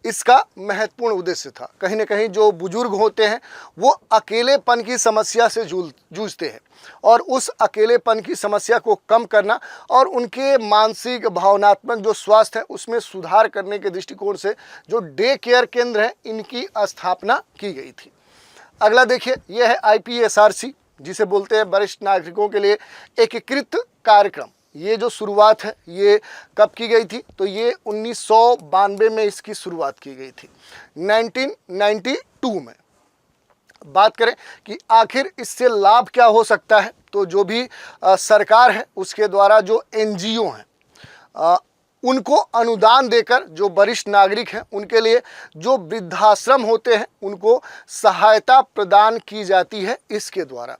इसका महत्वपूर्ण उद्देश्य था। कहीं ना कहीं जो बुजुर्ग होते हैं वो अकेलेपन की समस्या से जूझते हैं और उस अकेलेपन की समस्या को कम करना और उनके मानसिक भावनात्मक जो स्वास्थ्य है उसमें सुधार करने के दृष्टिकोण से जो डे केयर केंद्र है इनकी स्थापना की गई थी। अगला देखिए ये है IPSRC, जिसे बोलते हैं वरिष्ठ नागरिकों के लिए एकीकृत कार्यक्रम। ये जो शुरुआत है ये कब की गई थी, तो ये 1992 में इसकी शुरुआत की गई थी, 1992 में। बात करें कि आखिर इससे लाभ क्या हो सकता है, तो जो भी सरकार है उसके द्वारा जो NGO हैं उनको अनुदान देकर जो वरिष्ठ नागरिक हैं उनके लिए जो वृद्धाश्रम होते हैं उनको सहायता प्रदान की जाती है इसके द्वारा।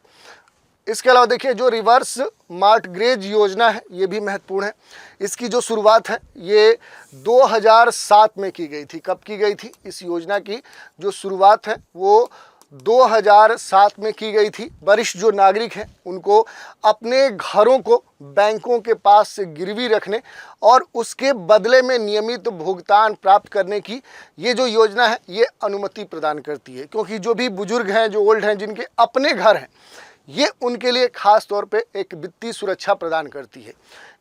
इसके अलावा देखिए जो रिवर्स मॉर्टगेज योजना है ये भी महत्वपूर्ण है। इसकी जो शुरुआत है ये 2007 में की गई थी। कब की गई थी, इस योजना की जो शुरुआत है वो 2007 में की गई थी। वरिष्ठ जो नागरिक हैं उनको अपने घरों को बैंकों के पास से गिरवी रखने और उसके बदले में नियमित भुगतान प्राप्त करने की ये जो योजना है ये अनुमति प्रदान करती है। क्योंकि जो भी बुजुर्ग हैं, जो ओल्ड हैं, जिनके अपने घर हैं, ये उनके लिए खास तौर पे एक वित्तीय सुरक्षा प्रदान करती है।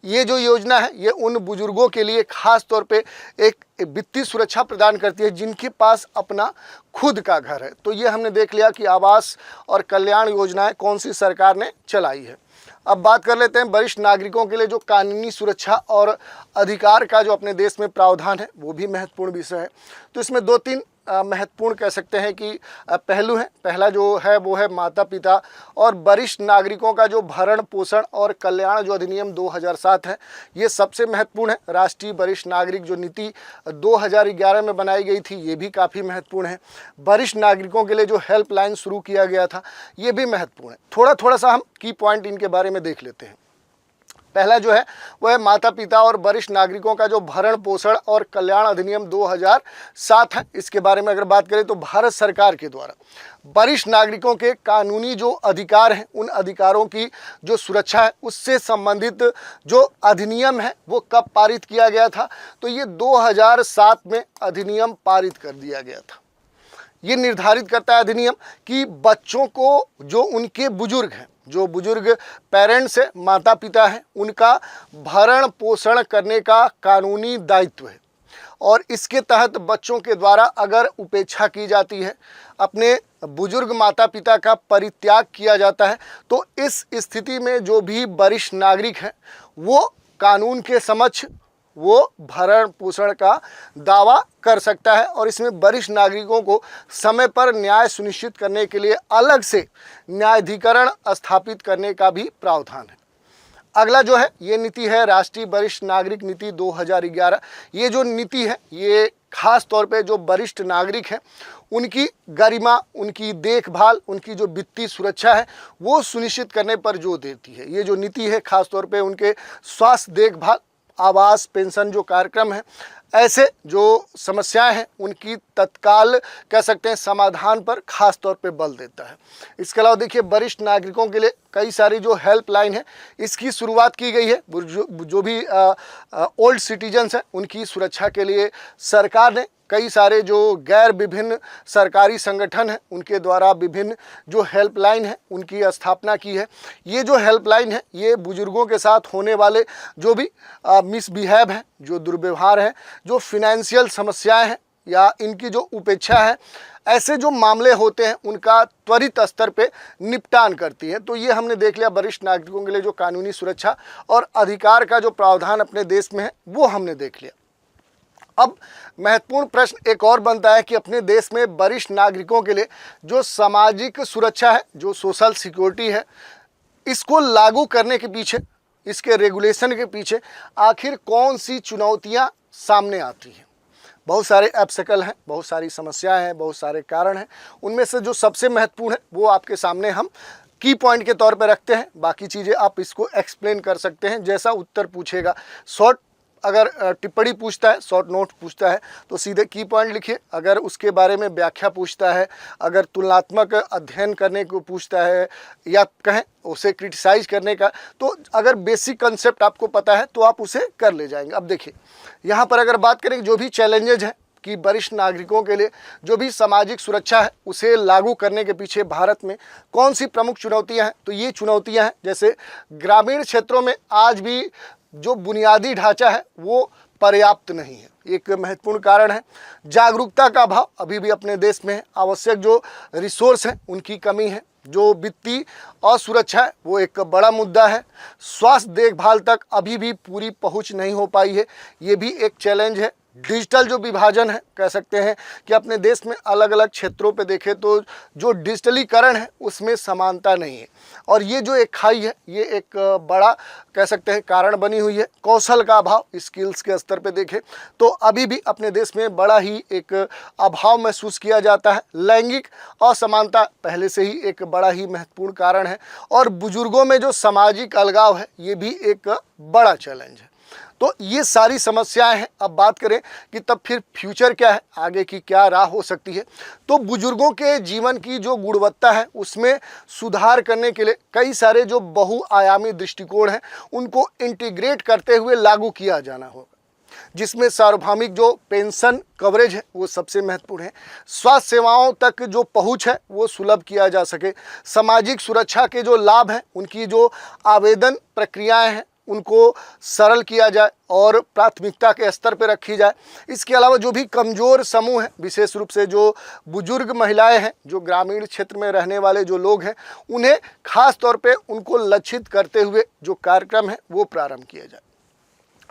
ये जो योजना है ये उन बुजुर्गों के लिए खास तौर पे एक वित्तीय सुरक्षा प्रदान करती है जिनके पास अपना खुद का घर है। तो ये हमने देख लिया कि आवास और कल्याण योजनाएं कौन सी सरकार ने चलाई है। अब बात कर लेते हैं वरिष्ठ नागरिकों के लिए जो कानूनी सुरक्षा और अधिकार का जो अपने देश में प्रावधान है वो भी महत्वपूर्ण विषय है। तो इसमें दो तीन महत्वपूर्ण कह सकते हैं कि पहलू हैं। पहला जो है वो है माता पिता और वरिष्ठ नागरिकों का जो भरण पोषण और कल्याण जो अधिनियम 2007 है, ये सबसे महत्वपूर्ण है। राष्ट्रीय वरिष्ठ नागरिक जो नीति 2011 में बनाई गई थी ये भी काफ़ी महत्वपूर्ण है। वरिष्ठ नागरिकों के लिए जो हेल्पलाइन शुरू किया गया था ये भी महत्वपूर्ण है। थोड़ा सा हम की पॉइंट इनके बारे में देख लेते हैं। पहला जो है वह है माता पिता और वरिष्ठ नागरिकों का जो भरण पोषण और कल्याण अधिनियम 2007 है। इसके बारे में अगर बात करें तो भारत सरकार के द्वारा वरिष्ठ नागरिकों के कानूनी जो अधिकार हैं उन अधिकारों की जो सुरक्षा है उससे संबंधित जो अधिनियम है वो कब पारित किया गया था, तो ये 2007 में अधिनियम पारित कर दिया गया था। ये निर्धारित करता है अधिनियम कि बच्चों को जो उनके बुजुर्ग हैं, जो बुजुर्ग पेरेंट्स है, माता पिता हैं, उनका भरण पोषण करने का कानूनी दायित्व है। और इसके तहत बच्चों के द्वारा अगर उपेक्षा की जाती है, अपने बुजुर्ग माता पिता का परित्याग किया जाता है, तो इस स्थिति में जो भी वरिष्ठ नागरिक हैं वो कानून के समक्ष वो भरण पोषण का दावा कर सकता है। और इसमें वरिष्ठ नागरिकों को समय पर न्याय सुनिश्चित करने के लिए अलग से न्यायाधिकरण स्थापित करने का भी प्रावधान है। अगला जो है ये नीति है राष्ट्रीय वरिष्ठ नागरिक नीति 2011। ये जो नीति है ये खास तौर पे जो वरिष्ठ नागरिक हैं उनकी गरिमा, उनकी देखभाल, उनकी जो वित्तीय सुरक्षा है वो सुनिश्चित करने पर जोर देती है। ये जो नीति है खास तौर पे उनके स्वास्थ्य देखभाल, आवास, पेंशन जो कार्यक्रम है, ऐसे जो समस्याएं हैं उनकी तत्काल कह सकते हैं समाधान पर खास तौर पे बल देता है। इसके अलावा देखिए वरिष्ठ नागरिकों के लिए कई सारी जो हेल्पलाइन है इसकी शुरुआत की गई है। जो भी ओल्ड सिटीजन्स हैं उनकी सुरक्षा के लिए सरकार ने कई सारे जो गैर विभिन्न सरकारी संगठन हैं उनके द्वारा विभिन्न जो हेल्पलाइन है उनकी स्थापना की है। ये जो हेल्पलाइन है ये बुजुर्गों के साथ होने वाले जो भी मिसबिहेव हैं, जो दुर्व्यवहार है, जो फिनेंशियल समस्याएं हैं या इनकी जो उपेक्षा है, ऐसे जो मामले होते हैं उनका त्वरित स्तर पे निपटान करती है। तो ये हमने देख लिया वरिष्ठ नागरिकों के लिए जो कानूनी सुरक्षा और अधिकार का जो प्रावधान अपने देश में है वो हमने देख लिया। अब महत्वपूर्ण प्रश्न एक और बनता है कि अपने देश में वरिष्ठ नागरिकों के लिए जो सामाजिक सुरक्षा है, जो सोशल सिक्योरिटी है, इसको लागू करने के पीछे, इसके रेगुलेशन के पीछे आखिर कौन सी चुनौतियां सामने आती हैं। बहुत सारे ऑब्स्टेकल हैं, बहुत सारी समस्याएं हैं, बहुत सारे कारण हैं। उनमें से जो सबसे महत्वपूर्ण है वो आपके सामने हम की पॉइंट के तौर पर रखते हैं। बाकी चीज़ें आप इसको एक्सप्लेन कर सकते हैं जैसा उत्तर पूछेगा। शॉर्ट अगर टिप्पणी पूछता है, शॉर्ट नोट पूछता है तो सीधे की पॉइंट लिखिए। अगर उसके बारे में व्याख्या पूछता है, अगर तुलनात्मक अध्ययन करने को पूछता है या कहें उसे क्रिटिसाइज करने का, तो अगर बेसिक कंसेप्ट आपको पता है तो आप उसे कर ले जाएंगे। अब देखिए यहाँ पर अगर बात करें जो भी चैलेंजेज हैं कि वरिष्ठ नागरिकों के लिए जो भी सामाजिक सुरक्षा है उसे लागू करने के पीछे भारत में कौन सी प्रमुख चुनौतियाँ हैं, तो ये चुनौतियाँ हैं जैसे ग्रामीण क्षेत्रों में आज भी जो बुनियादी ढांचा है वो पर्याप्त नहीं है। एक महत्वपूर्ण कारण है जागरूकता का अभाव अभी भी अपने देश में है। आवश्यक जो रिसोर्स हैं उनकी कमी है। जो वित्तीय असुरक्षा है वो एक बड़ा मुद्दा है। स्वास्थ्य देखभाल तक अभी भी पूरी पहुंच नहीं हो पाई है, ये भी एक चैलेंज है। डिजिटल जो विभाजन है, कह सकते हैं कि अपने देश में अलग अलग क्षेत्रों पे देखें तो जो डिजिटलीकरण है उसमें समानता नहीं है और ये जो एक खाई है ये एक बड़ा कह सकते हैं कारण बनी हुई है। कौशल का अभाव, स्किल्स के स्तर पे देखें तो अभी भी अपने देश में बड़ा ही एक अभाव महसूस किया जाता है। लैंगिक असमानता पहले से ही एक बड़ा ही महत्वपूर्ण कारण है और बुजुर्गों में जो सामाजिक अलगाव है ये भी एक बड़ा चैलेंज है। तो ये सारी समस्याएं हैं। अब बात करें कि तब फिर फ्यूचर क्या है, आगे की क्या राह हो सकती है, तो बुजुर्गों के जीवन की जो गुणवत्ता है उसमें सुधार करने के लिए कई सारे जो बहुआयामी दृष्टिकोण हैं उनको इंटीग्रेट करते हुए लागू किया जाना होगा। जिसमें सार्वभौमिक जो पेंशन कवरेज है वो सबसे महत्वपूर्ण है। स्वास्थ्य सेवाओं तक जो पहुंच है वो सुलभ किया जा सके। सामाजिक सुरक्षा के जो लाभ हैं उनकी जो आवेदन प्रक्रियाएं हैं उनको सरल किया जाए और प्राथमिकता के स्तर पर रखी जाए। इसके अलावा जो भी कमज़ोर समूह हैं, विशेष रूप से जो बुजुर्ग महिलाएं हैं, जो ग्रामीण क्षेत्र में रहने वाले जो लोग हैं, उन्हें खास तौर पे उनको लक्षित करते हुए जो कार्यक्रम है वो प्रारंभ किया जाए।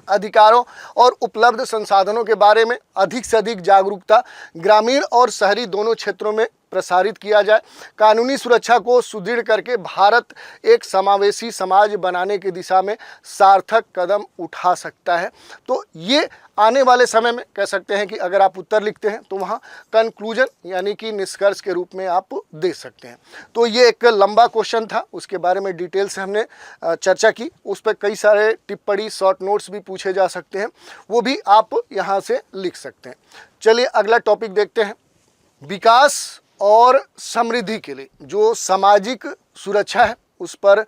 अधिकारों और उपलब्ध संसाधनों के बारे में अधिक से अधिक जागरूकता ग्रामीण और शहरी दोनों क्षेत्रों में प्रसारित किया जाए। कानूनी सुरक्षा को सुदृढ़ करके भारत एक समावेशी समाज बनाने की दिशा में सार्थक कदम उठा सकता है। तो ये आने वाले समय में कह सकते हैं कि अगर आप उत्तर लिखते हैं तो वहाँ कंक्लूजन यानी कि निष्कर्ष के रूप में आप दे सकते हैं। तो ये एक लंबा क्वेश्चन था, उसके बारे में डिटेल से हमने चर्चा की। उस पर कई सारे टिप्पणी शॉर्ट नोट्स भी पूछे जा सकते हैं, वो भी आप यहाँ से लिख सकते हैं। चलिए अगला टॉपिक देखते हैं। विकास और समृद्धि के लिए जो सामाजिक सुरक्षा है उस पर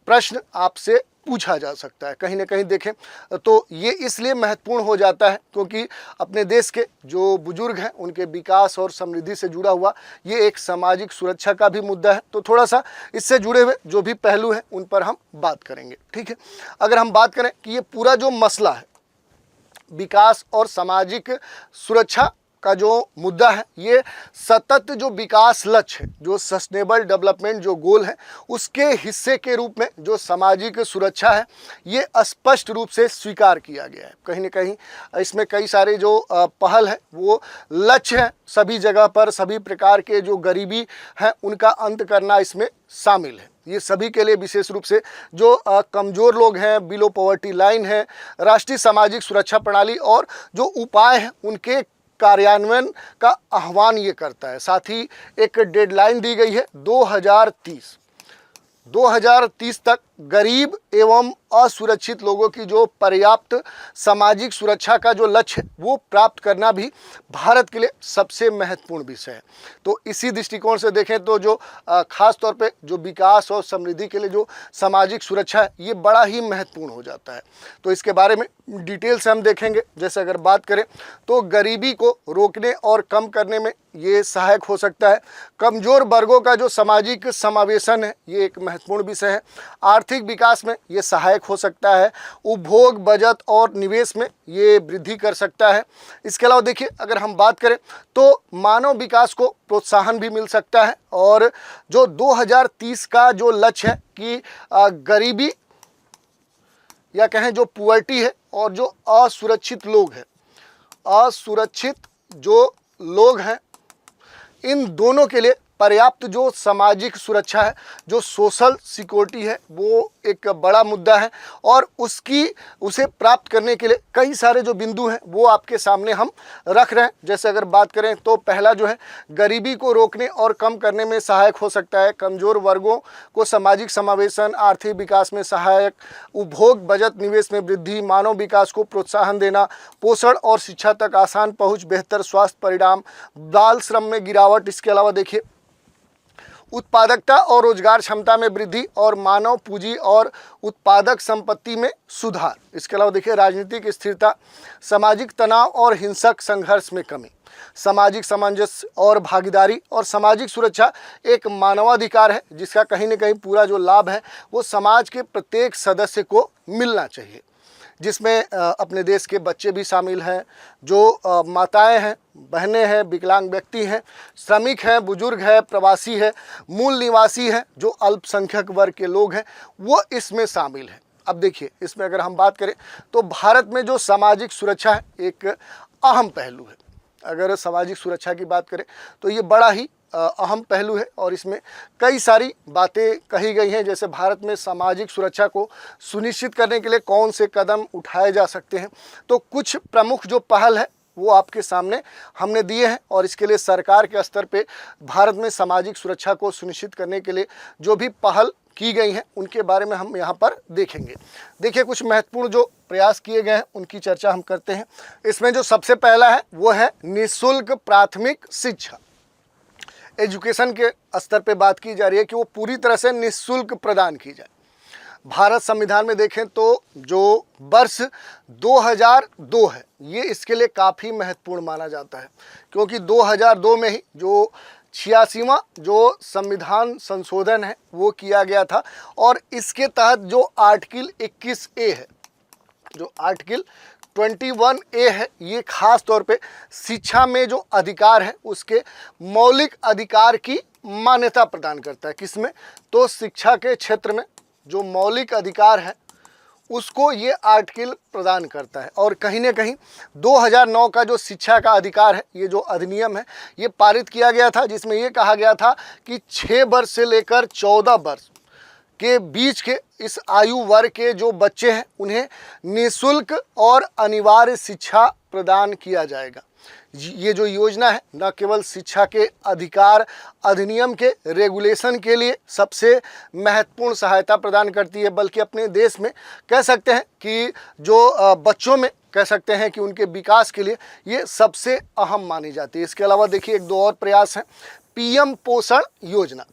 प्रश्न आपसे पूछा जा सकता है। कहीं ना कहीं देखें तो ये इसलिए महत्वपूर्ण हो जाता है क्योंकि अपने देश के जो बुजुर्ग हैं उनके विकास और समृद्धि से जुड़ा हुआ ये एक सामाजिक सुरक्षा का भी मुद्दा है। तो थोड़ा सा इससे जुड़े हुए जो भी पहलू हैं उन पर हम बात करेंगे, ठीक है। अगर हम बात करें कि ये पूरा जो मसला है विकास और सामाजिक सुरक्षा का जो मुद्दा है, ये सतत जो विकास लक्ष्य है, जो सस्टेनेबल डेवलपमेंट जो गोल है, उसके हिस्से के रूप में जो सामाजिक सुरक्षा है ये स्पष्ट रूप से स्वीकार किया गया है। कहीं ना कहीं इसमें कई सारे जो पहल है वो लक्ष्य है, सभी जगह पर सभी प्रकार के जो गरीबी है उनका अंत करना इसमें शामिल है। ये सभी के लिए विशेष रूप से जो कमज़ोर लोग हैं, बिलो पॉवर्टी लाइन है, राष्ट्रीय सामाजिक सुरक्षा प्रणाली और जो उपाय हैं उनके कार्यान्वयन का आह्वान ये करता है। साथ ही एक डेडलाइन दी गई है 2030 तक गरीब एवं असुरक्षित लोगों की जो पर्याप्त सामाजिक सुरक्षा का जो लक्ष्य है वो प्राप्त करना भी भारत के लिए सबसे महत्वपूर्ण विषय है। तो इसी दृष्टिकोण से देखें तो जो खास तौर पे जो विकास और समृद्धि के लिए जो सामाजिक सुरक्षा है ये बड़ा ही महत्वपूर्ण हो जाता है। तो इसके बारे में डिटेल से हम देखेंगे। जैसे अगर बात करें तो गरीबी को रोकने और कम करने में ये सहायक हो सकता है। कमज़ोर वर्गों का जो सामाजिक समावेशन है ये एक महत्वपूर्ण विषय है। आर्थिक विकास में ये सहायक हो सकता है। उपभोग, बचत और निवेश में ये वृद्धि कर सकता है। इसके अलावा देखिए अगर हम बात करें तो मानव विकास को प्रोत्साहन भी मिल सकता है। और जो 2030 का जो लक्ष्य है कि गरीबी या कहें जो पुअर्टी है और जो असुरक्षित लोग हैं, असुरक्षित जो लोग हैं, इन दोनों के लिए पर्याप्त जो सामाजिक सुरक्षा है, जो सोशल सिक्योरिटी है, वो एक बड़ा मुद्दा है। और उसे प्राप्त करने के लिए कई सारे जो बिंदु हैं वो आपके सामने हम रख रहे हैं। जैसे अगर बात करें तो पहला जो है गरीबी को रोकने और कम करने में सहायक हो सकता है। कमज़ोर वर्गों को सामाजिक समावेशन, आर्थिक विकास में सहायक, उपभोग, बचत, निवेश में वृद्धि, मानव विकास को प्रोत्साहन देना, पोषण और शिक्षा तक आसान पहुँच, बेहतर स्वास्थ्य परिणाम, बाल श्रम में गिरावट। इसके अलावा देखिए उत्पादकता और रोजगार क्षमता में वृद्धि और मानव पूंजी और उत्पादक संपत्ति में सुधार। इसके अलावा देखिए राजनीतिक स्थिरता, सामाजिक तनाव और हिंसक संघर्ष में कमी, सामाजिक सामंजस्य और भागीदारी। और सामाजिक सुरक्षा एक मानवाधिकार है जिसका कहीं न कहीं पूरा जो लाभ है वो समाज के प्रत्येक सदस्य को मिलना चाहिए, जिसमें अपने देश के बच्चे भी शामिल हैं, जो माताएं हैं, बहनें हैं, विकलांग व्यक्ति हैं, श्रमिक हैं, बुजुर्ग हैं, प्रवासी हैं, मूल निवासी हैं, जो अल्पसंख्यक वर्ग के लोग हैं, वो इसमें शामिल हैं। अब देखिए इसमें अगर हम बात करें तो भारत में जो सामाजिक सुरक्षा है एक अहम पहलू है। अगर सामाजिक सुरक्षा की बात करें तो ये बड़ा ही अहम पहलू है और इसमें कई सारी बातें कही गई हैं। जैसे भारत में सामाजिक सुरक्षा को सुनिश्चित करने के लिए कौन से कदम उठाए जा सकते हैं, तो कुछ प्रमुख जो पहल है वो आपके सामने हमने दिए हैं। और इसके लिए सरकार के स्तर पे भारत में सामाजिक सुरक्षा को सुनिश्चित करने के लिए जो भी पहल की गई हैं उनके बारे में हम यहाँ पर देखेंगे। देखिए कुछ महत्वपूर्ण जो प्रयास किए गए हैं उनकी चर्चा हम करते हैं। इसमें जो सबसे पहला है वो है निःशुल्क प्राथमिक शिक्षा। एजुकेशन के स्तर पे बात की जा रही है कि वो पूरी तरह से निःशुल्क प्रदान की जाए। भारत संविधान में देखें तो जो वर्ष 2002 है ये इसके लिए काफ़ी महत्वपूर्ण माना जाता है, क्योंकि 2002 में ही जो 86वां जो संविधान संशोधन है वो किया गया था। और इसके तहत जो आर्टिकल 21A है, जो आर्टिकल 21A है, ये खास तौर पे शिक्षा में जो अधिकार है उसके मौलिक अधिकार की मान्यता प्रदान करता है। किसमें? तो शिक्षा के क्षेत्र में जो मौलिक अधिकार है उसको ये आर्टिकल प्रदान करता है। और कहीं ना कहीं 2009 का जो शिक्षा का अधिकार है, ये जो अधिनियम है, ये पारित किया गया था, जिसमें ये कहा गया था कि 6 वर्ष से लेकर 14 वर्ष के बीच के इस आयु वर्ग के जो बच्चे हैं उन्हें निःशुल्क और अनिवार्य शिक्षा प्रदान किया जाएगा। ये जो योजना है न केवल शिक्षा के अधिकार अधिनियम के रेगुलेशन के लिए सबसे महत्वपूर्ण सहायता प्रदान करती है, बल्कि अपने देश में कह सकते हैं कि जो बच्चों में कह सकते हैं कि उनके विकास के लिए ये सबसे अहम मानी जाती है। इसके अलावा देखिए एक दो और प्रयास हैं। पीएम पोषण योजना,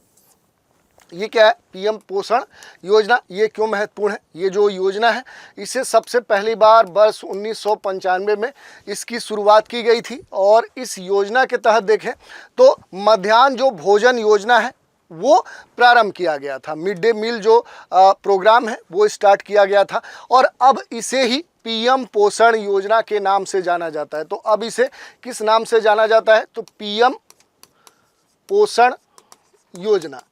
ये क्या है? पीएम पोषण योजना ये क्यों महत्वपूर्ण है? ये जो योजना है इसे सबसे पहली बार वर्ष 1995 में इसकी शुरुआत की गई थी। और इस योजना के तहत देखें तो मध्याह्न जो भोजन योजना है वो प्रारंभ किया गया था। मिड डे मील जो प्रोग्राम है वो स्टार्ट किया गया था, और अब इसे ही पीएम पोषण योजना के नाम से जाना जाता है। तो अब इसे किस नाम से जाना जाता है? तो पीएम पोषण योजना।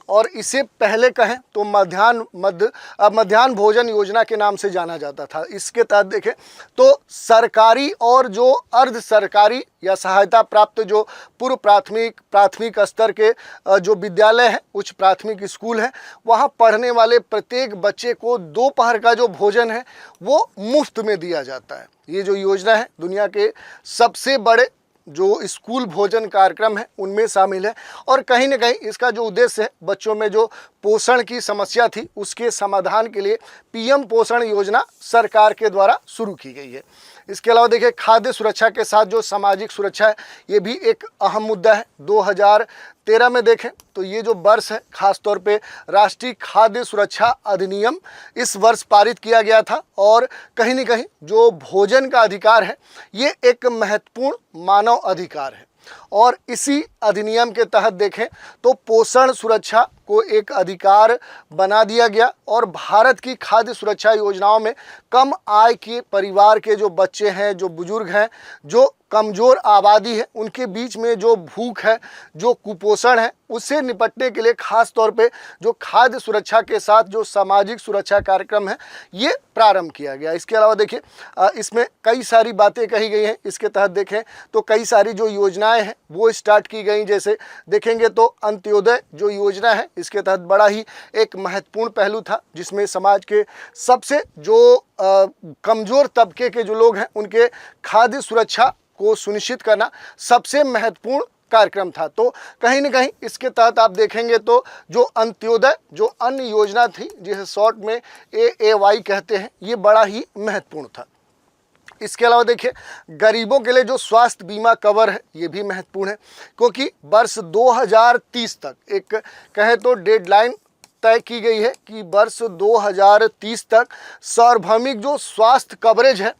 और इसे पहले कहें तो मध्याह्न भोजन योजना के नाम से जाना जाता था। इसके तहत देखें तो सरकारी और जो अर्ध सरकारी या सहायता प्राप्त जो पूर्व प्राथमिक स्तर के जो विद्यालय हैं, उच्च प्राथमिक स्कूल हैं, वहाँ पढ़ने वाले प्रत्येक बच्चे को दोपहर का जो भोजन है वो मुफ्त में दिया जाता है। ये जो योजना है दुनिया के सबसे बड़े जो स्कूल भोजन कार्यक्रम है उनमें शामिल है। और कहीं ना कहीं इसका जो उद्देश्य है, बच्चों में जो पोषण की समस्या थी उसके समाधान के लिए पीएम पोषण योजना सरकार के द्वारा शुरू की गई है। इसके अलावा देखिए खाद्य सुरक्षा के साथ जो सामाजिक सुरक्षा है ये भी एक अहम मुद्दा है। 2013 में देखें तो ये जो वर्ष है खास तौर पे राष्ट्रीय खाद्य सुरक्षा अधिनियम इस वर्ष पारित किया गया था। और कहीं ना कहीं जो भोजन का अधिकार है ये एक महत्वपूर्ण मानव अधिकार है। और इसी अधिनियम के तहत देखें तो पोषण सुरक्षा को एक अधिकार बना दिया गया। और भारत की खाद्य सुरक्षा योजनाओं में कम आय के परिवार के जो बच्चे हैं, जो बुजुर्ग हैं, जो कमज़ोर आबादी है, उनके बीच में जो भूख है, जो कुपोषण है, उससे निपटने के लिए खास तौर पे जो खाद्य सुरक्षा के साथ जो सामाजिक सुरक्षा कार्यक्रम है ये प्रारंभ किया गया। इसके अलावा देखिए इसमें कई सारी बातें कही गई हैं। इसके तहत देखें तो कई सारी जो योजनाएं हैं वो स्टार्ट की गई। जैसे देखेंगे तो अंत्योदय जो योजना है इसके तहत बड़ा ही एक महत्वपूर्ण पहलू था, जिसमें समाज के सबसे जो कमज़ोर तबके के जो लोग हैं उनके खाद्य सुरक्षा को सुनिश्चित करना सबसे महत्वपूर्ण कार्यक्रम था। तो कहीं ना कहीं इसके तहत आप देखेंगे तो जो अंत्योदय जो अन्य योजना थी, जिसे शॉर्ट में AAY कहते हैं, ये बड़ा ही महत्वपूर्ण था। इसके अलावा देखिए गरीबों के लिए जो स्वास्थ्य बीमा कवर है ये भी महत्वपूर्ण है, क्योंकि वर्ष 2030 तक एक कहे तो डेडलाइन तय की गई है कि वर्ष 2030 तक सार्वभौमिक जो स्वास्थ्य कवरेज है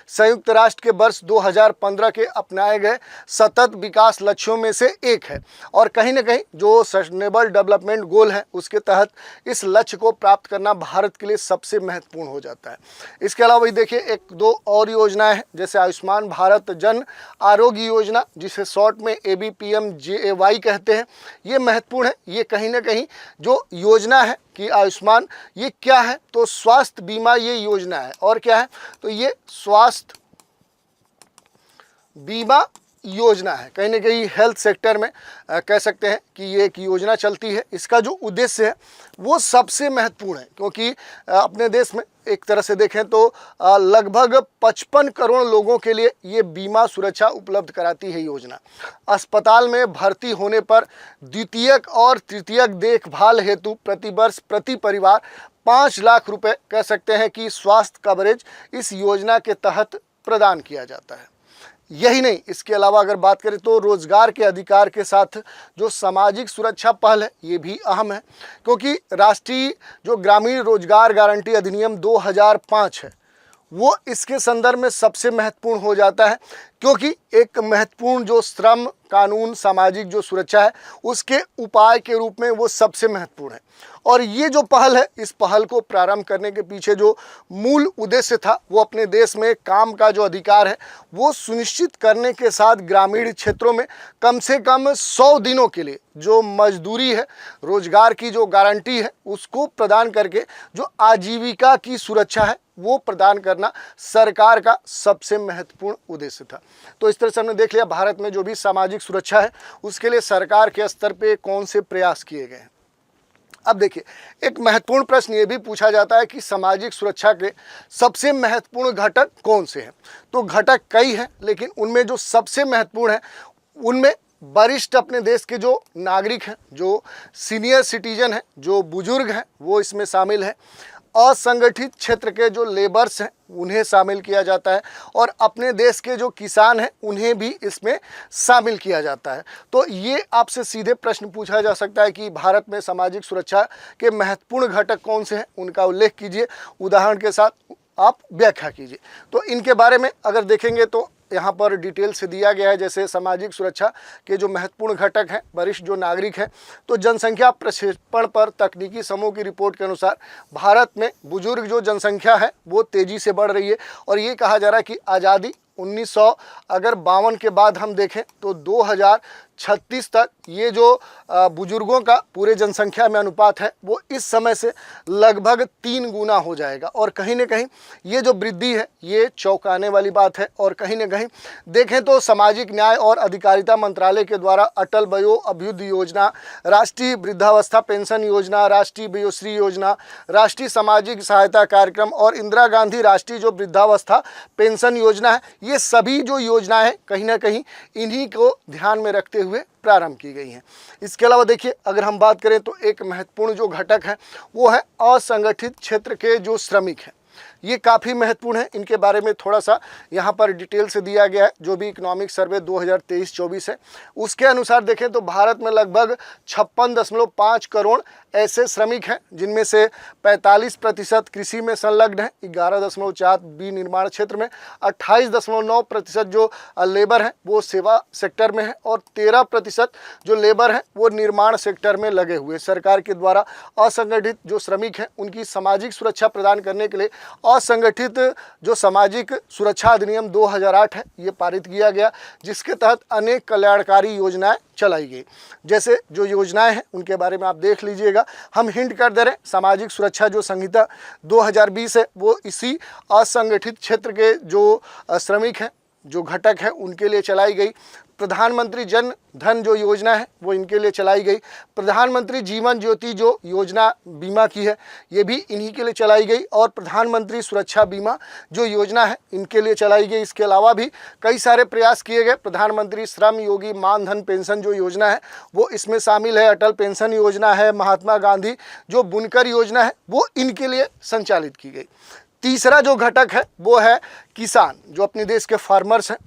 संयुक्त राष्ट्र के वर्ष 2015 के अपनाए गए सतत विकास लक्ष्यों में से एक है। और कहीं ना कहीं जो सस्टेनेबल डेवलपमेंट गोल है उसके तहत इस लक्ष्य को प्राप्त करना भारत के लिए सबसे महत्वपूर्ण हो जाता है। इसके अलावा वही देखिए एक दो और योजनाएं हैं, जैसे आयुष्मान भारत जन आरोग्य योजना, जिसे शॉर्ट में ABPMJAY कहते हैं, ये महत्वपूर्ण है। ये कहीं ना कहीं जो योजना है कि आयुष्मान ये क्या है, तो स्वास्थ्य बीमा ये योजना है। और क्या है, तो ये स्वास्थ्य बीमा योजना है। कहीं ना कहीं हेल्थ सेक्टर में कह सकते हैं कि ये एक योजना चलती है। इसका जो उद्देश्य है वो सबसे महत्वपूर्ण है, क्योंकि अपने देश में एक तरह से देखें तो लगभग 55 करोड़ लोगों के लिए ये बीमा सुरक्षा उपलब्ध कराती है योजना। अस्पताल में भर्ती होने पर द्वितीयक और तृतीयक देखभाल हेतु प्रतिवर्ष प्रति परिवार 5 लाख रुपए कह सकते हैं कि स्वास्थ्य कवरेज इस योजना के तहत प्रदान किया जाता है। यही नहीं, इसके अलावा अगर बात करें तो रोजगार के अधिकार के साथ जो सामाजिक सुरक्षा पहल है ये भी अहम है, क्योंकि राष्ट्रीय जो ग्रामीण रोजगार गारंटी अधिनियम 2005 है वो इसके संदर्भ में सबसे महत्वपूर्ण हो जाता है, क्योंकि एक महत्वपूर्ण जो श्रम कानून सामाजिक जो सुरक्षा है उसके उपाय के रूप में वो सबसे महत्वपूर्ण है। और ये जो पहल है, इस पहल को प्रारंभ करने के पीछे जो मूल उद्देश्य था वो अपने देश में काम का जो अधिकार है वो सुनिश्चित करने के साथ ग्रामीण क्षेत्रों में कम से कम 100 दिनों के लिए जो मजदूरी है, रोजगार की जो गारंटी है उसको प्रदान करके जो आजीविका की सुरक्षा है वो प्रदान करना सरकार का सबसे महत्वपूर्ण उद्देश्य था। तो इस तरह से हमने देख लिया भारत में जो भी सामाजिक सुरक्षा है उसके लिए सरकार के स्तर पे कौन से प्रयास किए गए हैं। अब देखिए, एक महत्वपूर्ण प्रश्न ये भी पूछा जाता है कि सामाजिक सुरक्षा के सबसे महत्वपूर्ण घटक कौन से हैं। तो घटक कई हैं, लेकिन उनमें जो सबसे महत्वपूर्ण है उनमें वरिष्ठ अपने देश के जो नागरिक हैं, जो सीनियर सिटीजन हैं, जो बुजुर्ग हैं वो इसमें शामिल हैं। असंगठित क्षेत्र के जो लेबर्स हैं उन्हें शामिल किया जाता है, और अपने देश के जो किसान हैं उन्हें भी इसमें शामिल किया जाता है। तो ये आपसे सीधे प्रश्न पूछा जा सकता है कि भारत में सामाजिक सुरक्षा के महत्वपूर्ण घटक कौन से हैं, उनका उल्लेख कीजिए, उदाहरण के साथ आप व्याख्या कीजिए। तो इनके बारे में अगर देखेंगे तो यहाँ पर डिटेल से दिया गया है। जैसे सामाजिक सुरक्षा के जो महत्वपूर्ण घटक हैं, वरिष्ठ जो नागरिक हैं, तो जनसंख्या प्रक्षेपण पर तकनीकी समूह की रिपोर्ट के अनुसार भारत में बुजुर्ग जो जनसंख्या है वो तेज़ी से बढ़ रही है। और ये कहा जा रहा है कि आज़ादी 1952 के बाद हम देखें तो 2036 तक ये जो बुजुर्गों का पूरे जनसंख्या में अनुपात है वो इस समय से लगभग 3 गुना हो जाएगा। और कहीं ना कहीं ये जो वृद्धि है ये चौंकाने वाली बात है। और कहीं ना कहीं देखें तो सामाजिक न्याय और अधिकारिता मंत्रालय के द्वारा अटल वयो अभ्युदय योजना, राष्ट्रीय वृद्धावस्था पेंशन योजना, राष्ट्रीय वयोश्री योजना, राष्ट्रीय सामाजिक सहायता कार्यक्रम और इंदिरा गांधी राष्ट्रीय जो वृद्धावस्था पेंशन योजना है, ये सभी जो योजनाएं हैं कहीं ना कहीं इन्हीं को ध्यान में रखते हुए प्रारंभ की गई हैं। इसके अलावा देखिए, अगर हम बात करें तो एक महत्वपूर्ण जो घटक है वो है असंगठित क्षेत्र के जो श्रमिक हैं। ये काफ़ी महत्वपूर्ण है, इनके बारे में थोड़ा सा यहाँ पर डिटेल से दिया गया है। जो भी इकोनॉमिक सर्वे 2023-24 है उसके अनुसार देखें तो भारत में लगभग 56.5 करोड़ ऐसे श्रमिक हैं, जिनमें से 45% कृषि में संलग्न है, 11.4 विनिर्माण क्षेत्र में, 28.9% जो लेबर हैं वो सेवा सेक्टर में है, और 13% जो लेबर हैं वो निर्माण सेक्टर में लगे हुए। सरकार के द्वारा असंगठित जो श्रमिक हैं उनकी सामाजिक सुरक्षा प्रदान करने के लिए असंगठित जो सामाजिक सुरक्षा अधिनियम 2008 है ये पारित किया गया, जिसके तहत अनेक कल्याणकारी योजनाएं चलाई गई। जैसे जो योजनाएं हैं उनके बारे में आप देख लीजिएगा, हम हिंट कर दे रहे हैं। सामाजिक सुरक्षा जो संहिता 2020 है वो इसी असंगठित क्षेत्र के जो श्रमिक हैं, जो घटक है उनके लिए चलाई गई। प्रधानमंत्री जन धन जो योजना है वो इनके लिए चलाई गई। प्रधानमंत्री जीवन ज्योति जो योजना बीमा की है ये भी इन्हीं के लिए चलाई गई, और प्रधानमंत्री सुरक्षा बीमा जो योजना है इनके लिए चलाई गई। इसके अलावा भी कई सारे प्रयास किए गए। प्रधानमंत्री श्रम योगी मानधन पेंशन जो योजना है वो इसमें शामिल है। अटल पेंशन योजना है, महात्मा गांधी जो बुनकर योजना है वो इनके लिए संचालित की गई। तीसरा जो घटक है वो है किसान, जो अपने देश के फार्मर्स हैं।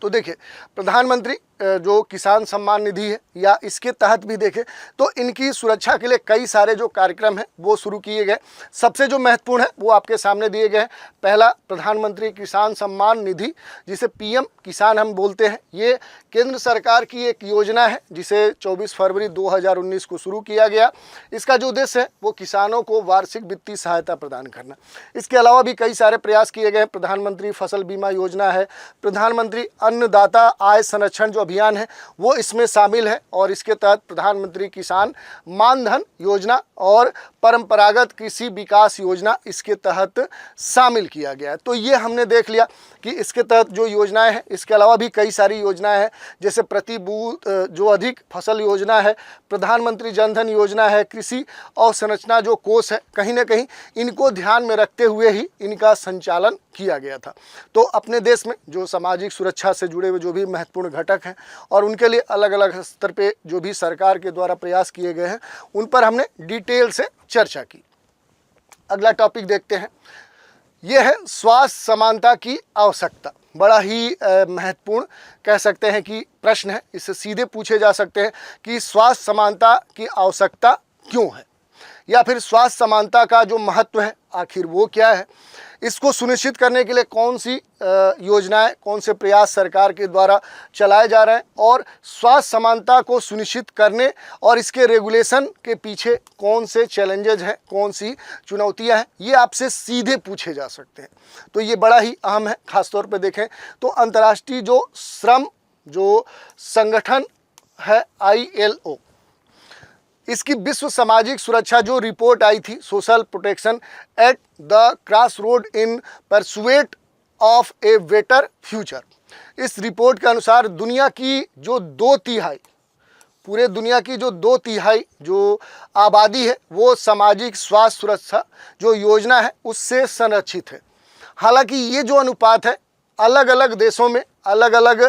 तो देखिए, प्रधानमंत्री जो किसान सम्मान निधि है या इसके तहत भी देखें तो इनकी सुरक्षा के लिए कई सारे जो कार्यक्रम हैं वो शुरू किए गए। सबसे जो महत्वपूर्ण है वो आपके सामने दिए गए हैं। पहला, प्रधानमंत्री किसान सम्मान निधि, जिसे पीएम किसान हम बोलते हैं। ये केंद्र सरकार की एक योजना है जिसे 24 फरवरी 2019 को शुरू किया गया। इसका जो उद्देश्य है वो किसानों को वार्षिक वित्तीय सहायता प्रदान करना। इसके अलावा भी कई सारे प्रयास किए गए। प्रधानमंत्री फसल बीमा योजना है, प्रधानमंत्री अन्नदाता आय संरक्षण जो अभियान है वो इसमें शामिल है, और इसके तहत प्रधानमंत्री किसान मानधन योजना और परंपरागत कृषि विकास योजना इसके तहत शामिल किया गया है। तो ये हमने देख लिया कि इसके तहत जो योजनाएं हैं। इसके अलावा भी कई सारी योजनाएं हैं, जैसे प्रति बूंद जो अधिक फसल योजना है, प्रधानमंत्री जन धन योजना है, कृषि अवसंरचना जो कोष है, कहीं ना कहीं इनको ध्यान में रखते हुए ही इनका संचालन किया गया था। तो अपने देश में जो सामाजिक सुरक्षा से जुड़े हुए जो भी महत्वपूर्ण घटक हैं और उनके लिए अलग अलग स्तर पे जो भी सरकार के द्वारा प्रयास किए गए हैं उन पर हमने डिटेल से चर्चा की। अगला टॉपिक देखते हैं। ये है स्वास्थ्य समानता की आवश्यकता। बड़ा ही महत्वपूर्ण कह सकते हैं कि प्रश्न है। इससे सीधे पूछे जा सकते हैं कि स्वास्थ्य समानता की आवश्यकता क्यों है, या फिर स्वास्थ्य समानता का जो महत्व है आखिर वो क्या है। इसको सुनिश्चित करने के लिए कौन सी योजनाएं, कौन से प्रयास सरकार के द्वारा चलाए जा रहे हैं, और स्वास्थ्य समानता को सुनिश्चित करने और इसके रेगुलेशन के पीछे कौन से चैलेंजेज हैं, कौन सी चुनौतियां हैं, ये आपसे सीधे पूछे जा सकते हैं। तो ये बड़ा ही अहम है। खासतौर पे देखें तो अंतर्राष्ट्रीय जो श्रम जो संगठन है ILO, इसकी विश्व सामाजिक सुरक्षा जो रिपोर्ट आई थी, social protection at the cross road in pursuit of a better future, इस रिपोर्ट के अनुसार दुनिया की जो 2/3 पूरे दुनिया की जो 2/3 जो आबादी है वो सामाजिक स्वास्थ्य सुरक्षा जो योजना है उससे संरक्षित है। हालांकि ये जो अनुपात है अलग अलग देशों में अलग अलग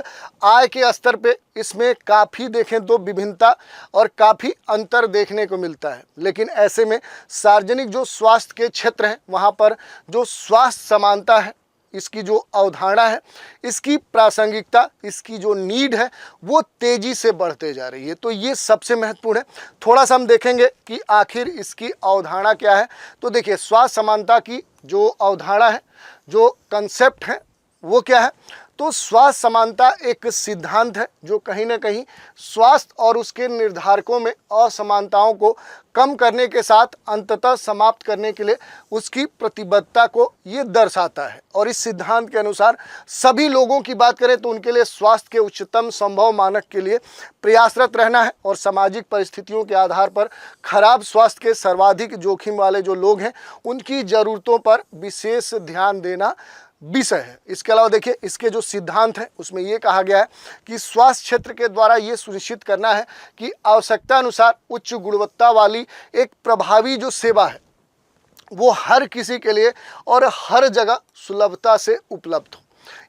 आय के स्तर पे इसमें काफ़ी देखें तो विभिन्नता और काफ़ी अंतर देखने को मिलता है। लेकिन ऐसे में सार्वजनिक जो स्वास्थ्य के क्षेत्र हैं वहाँ पर जो स्वास्थ्य समानता है, इसकी जो अवधारणा है, इसकी प्रासंगिकता, इसकी जो नीड है वो तेज़ी से बढ़ते जा रही है। तो ये सबसे महत्वपूर्ण है। थोड़ा सा हम देखेंगे कि आखिर इसकी अवधारणा क्या है। तो देखिए, स्वास्थ्य समानता की जो अवधारणा है, जो कंसेप्ट है वो क्या है। तो स्वास्थ्य समानता एक सिद्धांत है जो कहीं ना कहीं स्वास्थ्य और उसके निर्धारकों में असमानताओं को कम करने के साथ अंततः समाप्त करने के लिए उसकी प्रतिबद्धता को ये दर्शाता है। और इस सिद्धांत के अनुसार सभी लोगों की बात करें तो उनके लिए स्वास्थ्य के उच्चतम संभव मानक के लिए प्रयासरत रहना है, और सामाजिक परिस्थितियों के आधार पर खराब स्वास्थ्य के सर्वाधिक जोखिम वाले जो लोग हैं उनकी ज़रूरतों पर विशेष ध्यान देना विषय है। इसके अलावा देखिए, इसके जो सिद्धांत हैं उसमें ये कहा गया है कि स्वास्थ्य क्षेत्र के द्वारा ये सुनिश्चित करना है कि आवश्यकता अनुसार उच्च गुणवत्ता वाली एक प्रभावी जो सेवा है वो हर किसी के लिए और हर जगह सुलभता से उपलब्ध हो।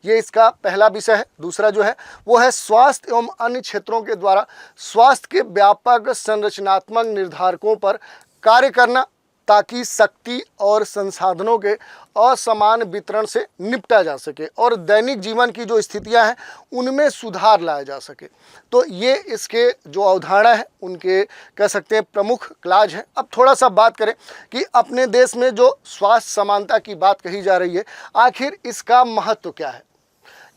ये इसका पहला विषय है। दूसरा जो है वो है स्वास्थ्य एवं अन्य क्षेत्रों के द्वारा स्वास्थ्य के व्यापक संरचनात्मक निर्धारकों पर कार्य करना, ताकि शक्ति और संसाधनों के असमान वितरण से निपटा जा सके और दैनिक जीवन की जो स्थितियां हैं उनमें सुधार लाया जा सके। तो ये इसके जो अवधारणा है उनके कह सकते हैं प्रमुख क्लाज हैं। अब थोड़ा सा बात करें कि अपने देश में जो स्वास्थ्य समानता की बात कही जा रही है, आखिर इसका महत्व क्या है।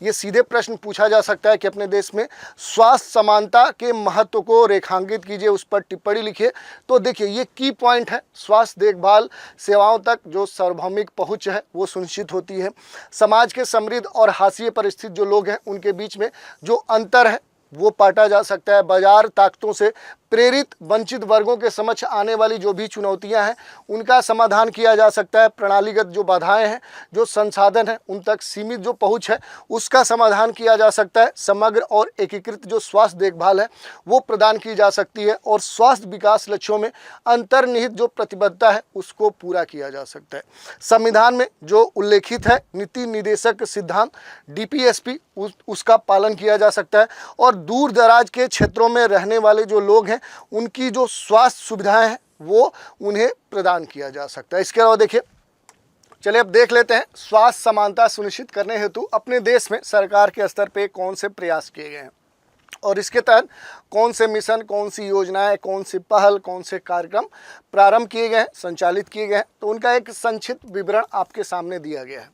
ये सीधे प्रश्न पूछा जा सकता है कि अपने देश में स्वास्थ्य समानता के महत्व को रेखांकित कीजिए, उस पर टिप्पणी लिखिए। तो देखिए, ये की पॉइंट है। स्वास्थ्य देखभाल सेवाओं तक जो सार्वभौमिक पहुंच है वो सुनिश्चित होती है। समाज के समृद्ध और हाशिए पर स्थित जो लोग हैं उनके बीच में जो अंतर है वो पाटा जा सकता है। बाजार ताकतों से प्रेरित वंचित वर्गों के समक्ष आने वाली जो भी चुनौतियां हैं उनका समाधान किया जा सकता है। प्रणालीगत जो बाधाएं हैं, जो संसाधन हैं, उन तक सीमित जो पहुंच है उसका समाधान किया जा सकता है। समग्र और एकीकृत जो स्वास्थ्य देखभाल है वो प्रदान की जा सकती है, और स्वास्थ्य विकास लक्ष्यों में अंतर्निहित जो प्रतिबद्धता है उसको पूरा किया जा सकता है। संविधान में जो उल्लेखित है नीति निर्देशक सिद्धांत DPSP उसका पालन किया जा सकता है, और दूर दराज के क्षेत्रों में रहने वाले जो लोग हैं उनकी जो स्वास्थ्य सुविधाएं हैं वो उन्हें प्रदान किया जा सकता है। इसके अलावा देखिए, चलिए अब देख लेते हैं स्वास्थ्य समानता सुनिश्चित करने हेतु अपने देश में सरकार के स्तर पे कौन से प्रयास किए गए हैं, और इसके तहत कौन से मिशन, कौन सी योजनाएं, कौन सी पहल, कौन से कार्यक्रम प्रारंभ किए गए हैं, संचालित किए गए हैं। तो उनका एक संक्षिप्त विवरण आपके सामने दिया गया है।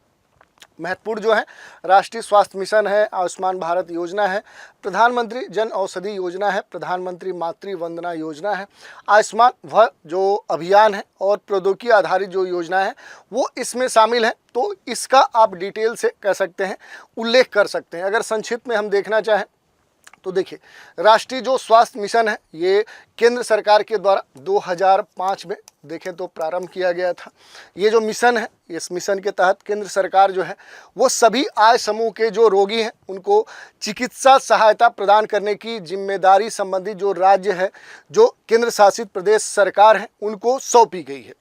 महत्वपूर्ण जो है राष्ट्रीय स्वास्थ्य मिशन है, आयुष्मान भारत योजना है, प्रधानमंत्री जन औषधि योजना है, प्रधानमंत्री मातृ वंदना योजना है, आयुष्मान भारत जो अभियान है, और प्रौद्योगिकी आधारित जो योजना है वो इसमें शामिल है। तो इसका आप डिटेल से कह सकते हैं उल्लेख कर सकते हैं। अगर संक्षिप्त में हम देखना चाहें तो देखिए, राष्ट्रीय जो स्वास्थ्य मिशन है ये केंद्र सरकार के द्वारा 2005 में देखें तो प्रारंभ किया गया था। ये जो मिशन है, इस मिशन के तहत केंद्र सरकार जो है वो सभी आय समूह के जो रोगी हैं उनको चिकित्सा सहायता प्रदान करने की जिम्मेदारी संबंधी जो राज्य है, जो केंद्र शासित प्रदेश सरकार है, उनको सौंपी गई है।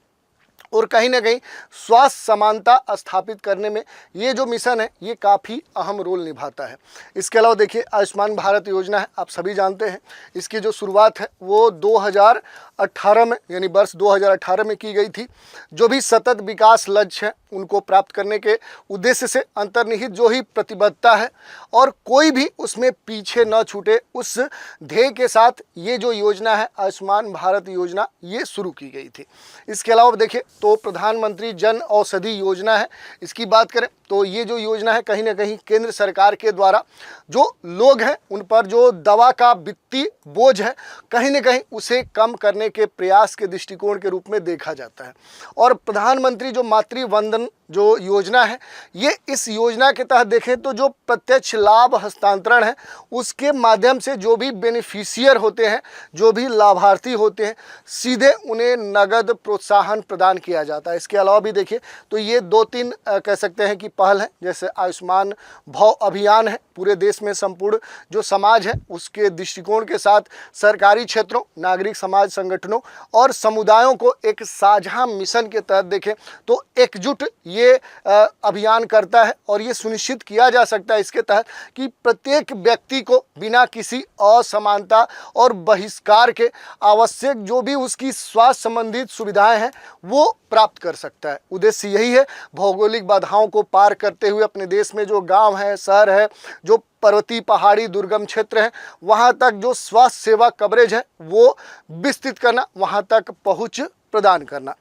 और कहीं ना कहीं स्वास्थ्य समानता स्थापित करने में ये जो मिशन है ये काफ़ी अहम रोल निभाता है। इसके अलावा देखिए आयुष्मान भारत योजना है, आप सभी जानते हैं इसकी जो शुरुआत है वो 2018 में यानी वर्ष 2018 में की गई थी। जो भी सतत विकास लक्ष्य है उनको प्राप्त करने के उद्देश्य से अंतर्निहित जो ही प्रतिबद्धता है और कोई भी उसमें पीछे न छूटे, उस ध्येय के साथ ये जो योजना है आयुष्मान भारत योजना ये शुरू की गई थी। इसके अलावा देखिए तो प्रधानमंत्री जन औषधि योजना है, इसकी बात करें तो ये जो योजना है कहीं ना कहीं केंद्र सरकार के द्वारा जो लोग हैं उन पर जो दवा का वित्तीय बोझ है कहीं ना कहीं उसे कम करने के प्रयास के दृष्टिकोण के रूप में देखा जाता है। और प्रधानमंत्री जो मातृ वंदन जो योजना है ये इस योजना के तहत देखें तो जो प्रत्यक्ष लाभ हस्तांतरण है उसके माध्यम से जो भी बेनिफिशियर होते हैं, जो भी लाभार्थी होते हैं, सीधे उन्हें नगद प्रोत्साहन प्रदान किया जाता है। इसके अलावा भी देखिए तो ये 2-3 कह सकते हैं कि पहल है, जैसे आयुष्मान भव अभियान है, पूरे देश में संपूर्ण जो समाज है उसके दृष्टिकोण के साथ सरकारी क्षेत्रों, नागरिक समाज संगठनों और समुदायों को एक साझा मिशन के तहत देखें तो एकजुट ये अभियान करता है और ये सुनिश्चित किया जा सकता है इसके तहत कि प्रत्येक व्यक्ति को बिना किसी असमानता और बहिष्कार के आवश्यक जो भी उसकी स्वास्थ्य संबंधित सुविधाएं हैं वो प्राप्त कर सकता है। उद्देश्य यही है भौगोलिक बाधाओं को पार करते हुए अपने देश में जो गांव है, शहर है, जो पर्वतीय पहाड़ी दुर्गम क्षेत्र है, वहां तक जो स्वास्थ्य सेवा कवरेज है वो विस्तृत करना, वहां तक पहुंच प्रदान करना।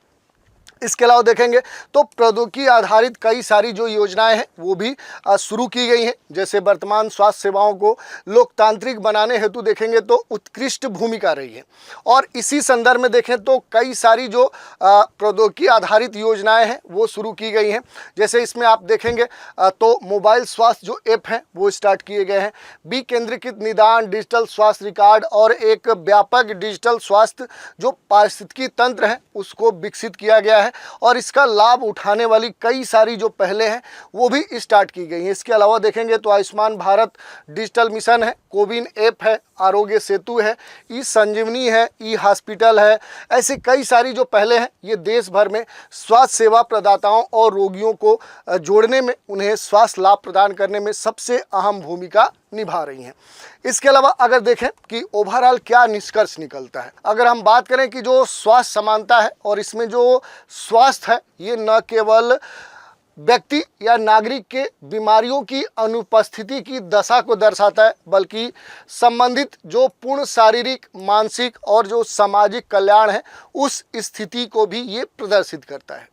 इसके अलावा देखेंगे तो प्रौद्योगिकी आधारित कई सारी जो योजनाएं हैं वो भी शुरू की गई हैं। जैसे वर्तमान स्वास्थ्य सेवाओं को लोकतांत्रिक बनाने हेतु देखेंगे तो उत्कृष्ट भूमिका रही है। और इसी संदर्भ में देखें तो कई सारी जो प्रौद्योगिकी आधारित योजनाएं हैं वो शुरू की गई हैं। जैसे इसमें आप देखेंगे तो मोबाइल स्वास्थ्य जो ऐप हैं वो स्टार्ट किए गए हैं, विकेंद्रीकृत निदान, डिजिटल स्वास्थ्य रिकॉर्ड और एक व्यापक डिजिटल स्वास्थ्य जो पारिस्थितिकी तंत्र है उसको विकसित किया गया है और इसका लाभ उठाने वाली कई सारी जो पहले हैं वो भी स्टार्ट की गई हैं। इसके अलावा देखेंगे तो आयुष्मान भारत डिजिटल मिशन है, कोविन ऐप है, आरोग्य सेतु है, ई संजीवनी है, ई हॉस्पिटल है, ऐसे कई सारी जो पहले हैं ये देश भर में स्वास्थ्य सेवा प्रदाताओं और रोगियों को जोड़ने में, उन्हें स्वास्थ्य लाभ प्रदान करने में सबसे अहम भूमिका निभा रही हैं। इसके अलावा अगर देखें कि ओवरऑल क्या निष्कर्ष निकलता है, अगर हम बात करें कि जो स्वास्थ्य समानता है और इसमें जो स्वास्थ्य है ये न केवल व्यक्ति या नागरिक के बीमारियों की अनुपस्थिति की दशा को दर्शाता है बल्कि संबंधित जो पूर्ण शारीरिक, मानसिक और जो सामाजिक कल्याण है उस स्थिति को भी ये प्रदर्शित करता है।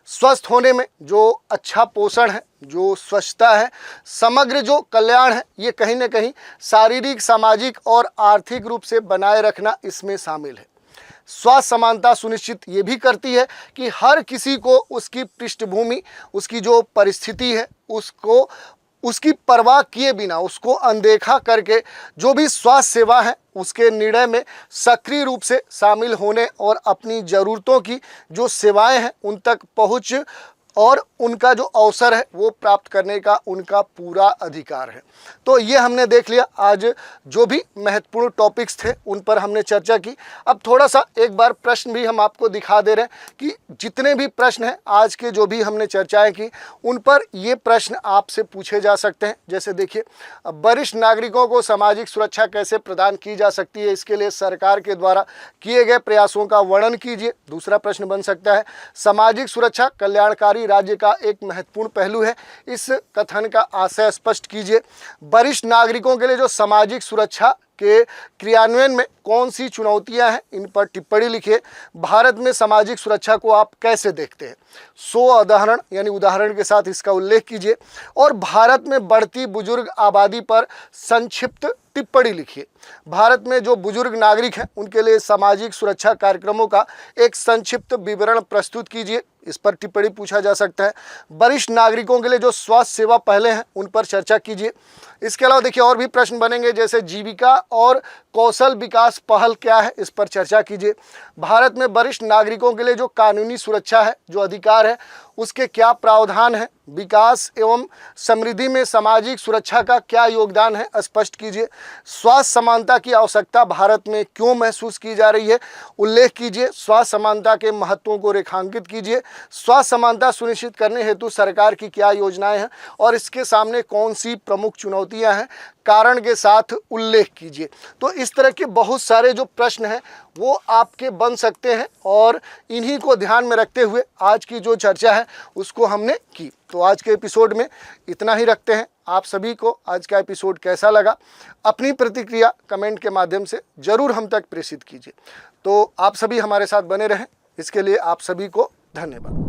स्वस्थ होने में जो अच्छा पोषण है, जो स्वच्छता है, समग्र जो कल्याण है ये कहीं ना कहीं शारीरिक, सामाजिक और आर्थिक रूप से बनाए रखना इसमें शामिल है। स्वास्थ्य समानता सुनिश्चित ये भी करती है कि हर किसी को उसकी पृष्ठभूमि, उसकी जो परिस्थिति है उसको उसकी परवाह किए बिना, उसको अनदेखा करके जो भी स्वास्थ्य सेवा है उसके निर्णय में सक्रिय रूप से शामिल होने और अपनी ज़रूरतों की जो सेवाएं हैं उन तक पहुंच और उनका जो अवसर है वो प्राप्त करने का उनका पूरा अधिकार है। तो ये हमने देख लिया, आज जो भी महत्वपूर्ण टॉपिक्स थे उन पर हमने चर्चा की। अब थोड़ा सा एक बार प्रश्न भी हम आपको दिखा दे रहे हैं कि जितने भी प्रश्न हैं आज के जो भी हमने चर्चाएं की उन पर ये प्रश्न आपसे पूछे जा सकते हैं। जैसे देखिए, वरिष्ठ नागरिकों को सामाजिक सुरक्षा कैसे प्रदान की जा सकती है, इसके लिए सरकार के द्वारा किए गए प्रयासों का वर्णन कीजिए। दूसरा प्रश्न बन सकता है, सामाजिक सुरक्षा कल्याणकारी राज्य का एक महत्वपूर्ण पहलू है, इस कथन का आशय स्पष्ट कीजिए। वरिष्ठ नागरिकों के लिए जो सामाजिक सुरक्षा के क्रियान्वयन में कौन सी चुनौतियां हैं इन पर टिप्पणी लिखिए। भारत में सामाजिक सुरक्षा को आप कैसे देखते हैं, 100 उदाहरण यानी उदाहरण के साथ इसका उल्लेख कीजिए। और भारत में बढ़ती बुजुर्ग आबादी पर संक्षिप्त टिप्पणी लिखिए। भारत में जो बुजुर्ग नागरिक हैं उनके लिए सामाजिक सुरक्षा कार्यक्रमों का एक संक्षिप्त विवरण प्रस्तुत कीजिए, इस पर टिप्पणी पूछा जा सकता है। वरिष्ठ नागरिकों के लिए जो स्वास्थ्य सेवा पहले हैं उन पर चर्चा कीजिए। इसके अलावा देखिए और भी प्रश्न बनेंगे, जैसे जीविका और कौशल विकास पहल क्या है, इस पर चर्चा कीजिए। भारत में वरिष्ठ नागरिकों के लिए जो कानूनी सुरक्षा है, जो अधिकार है, उसके क्या प्रावधान है, विकास एवं समृद्धि में सामाजिक सुरक्षा का क्या योगदान है, स्पष्ट कीजिए। स्वास्थ्य समानता की आवश्यकता भारत में क्यों महसूस की जा रही है, उल्लेख कीजिए। स्वास्थ्य समानता के महत्वों को रेखांकित कीजिए। स्वास्थ्य समानता सुनिश्चित करने हेतु सरकार की क्या योजनाएं हैं और इसके सामने कौन सी प्रमुख चुनौतियां हैं, कारण के साथ उल्लेख कीजिए। तो इस तरह के बहुत सारे जो प्रश्न हैं वो आपके बन सकते हैं और इन्हीं को ध्यान में रखते हुए आज की जो चर्चा है उसको हमने की। तो आज के एपिसोड में इतना ही रखते हैं। आप सभी को आज का एपिसोड कैसा लगा, अपनी प्रतिक्रिया कमेंट के माध्यम से ज़रूर हम तक प्रेषित कीजिए। तो आप सभी हमारे साथ बने रहें, इसके लिए आप सभी को धन्यवाद।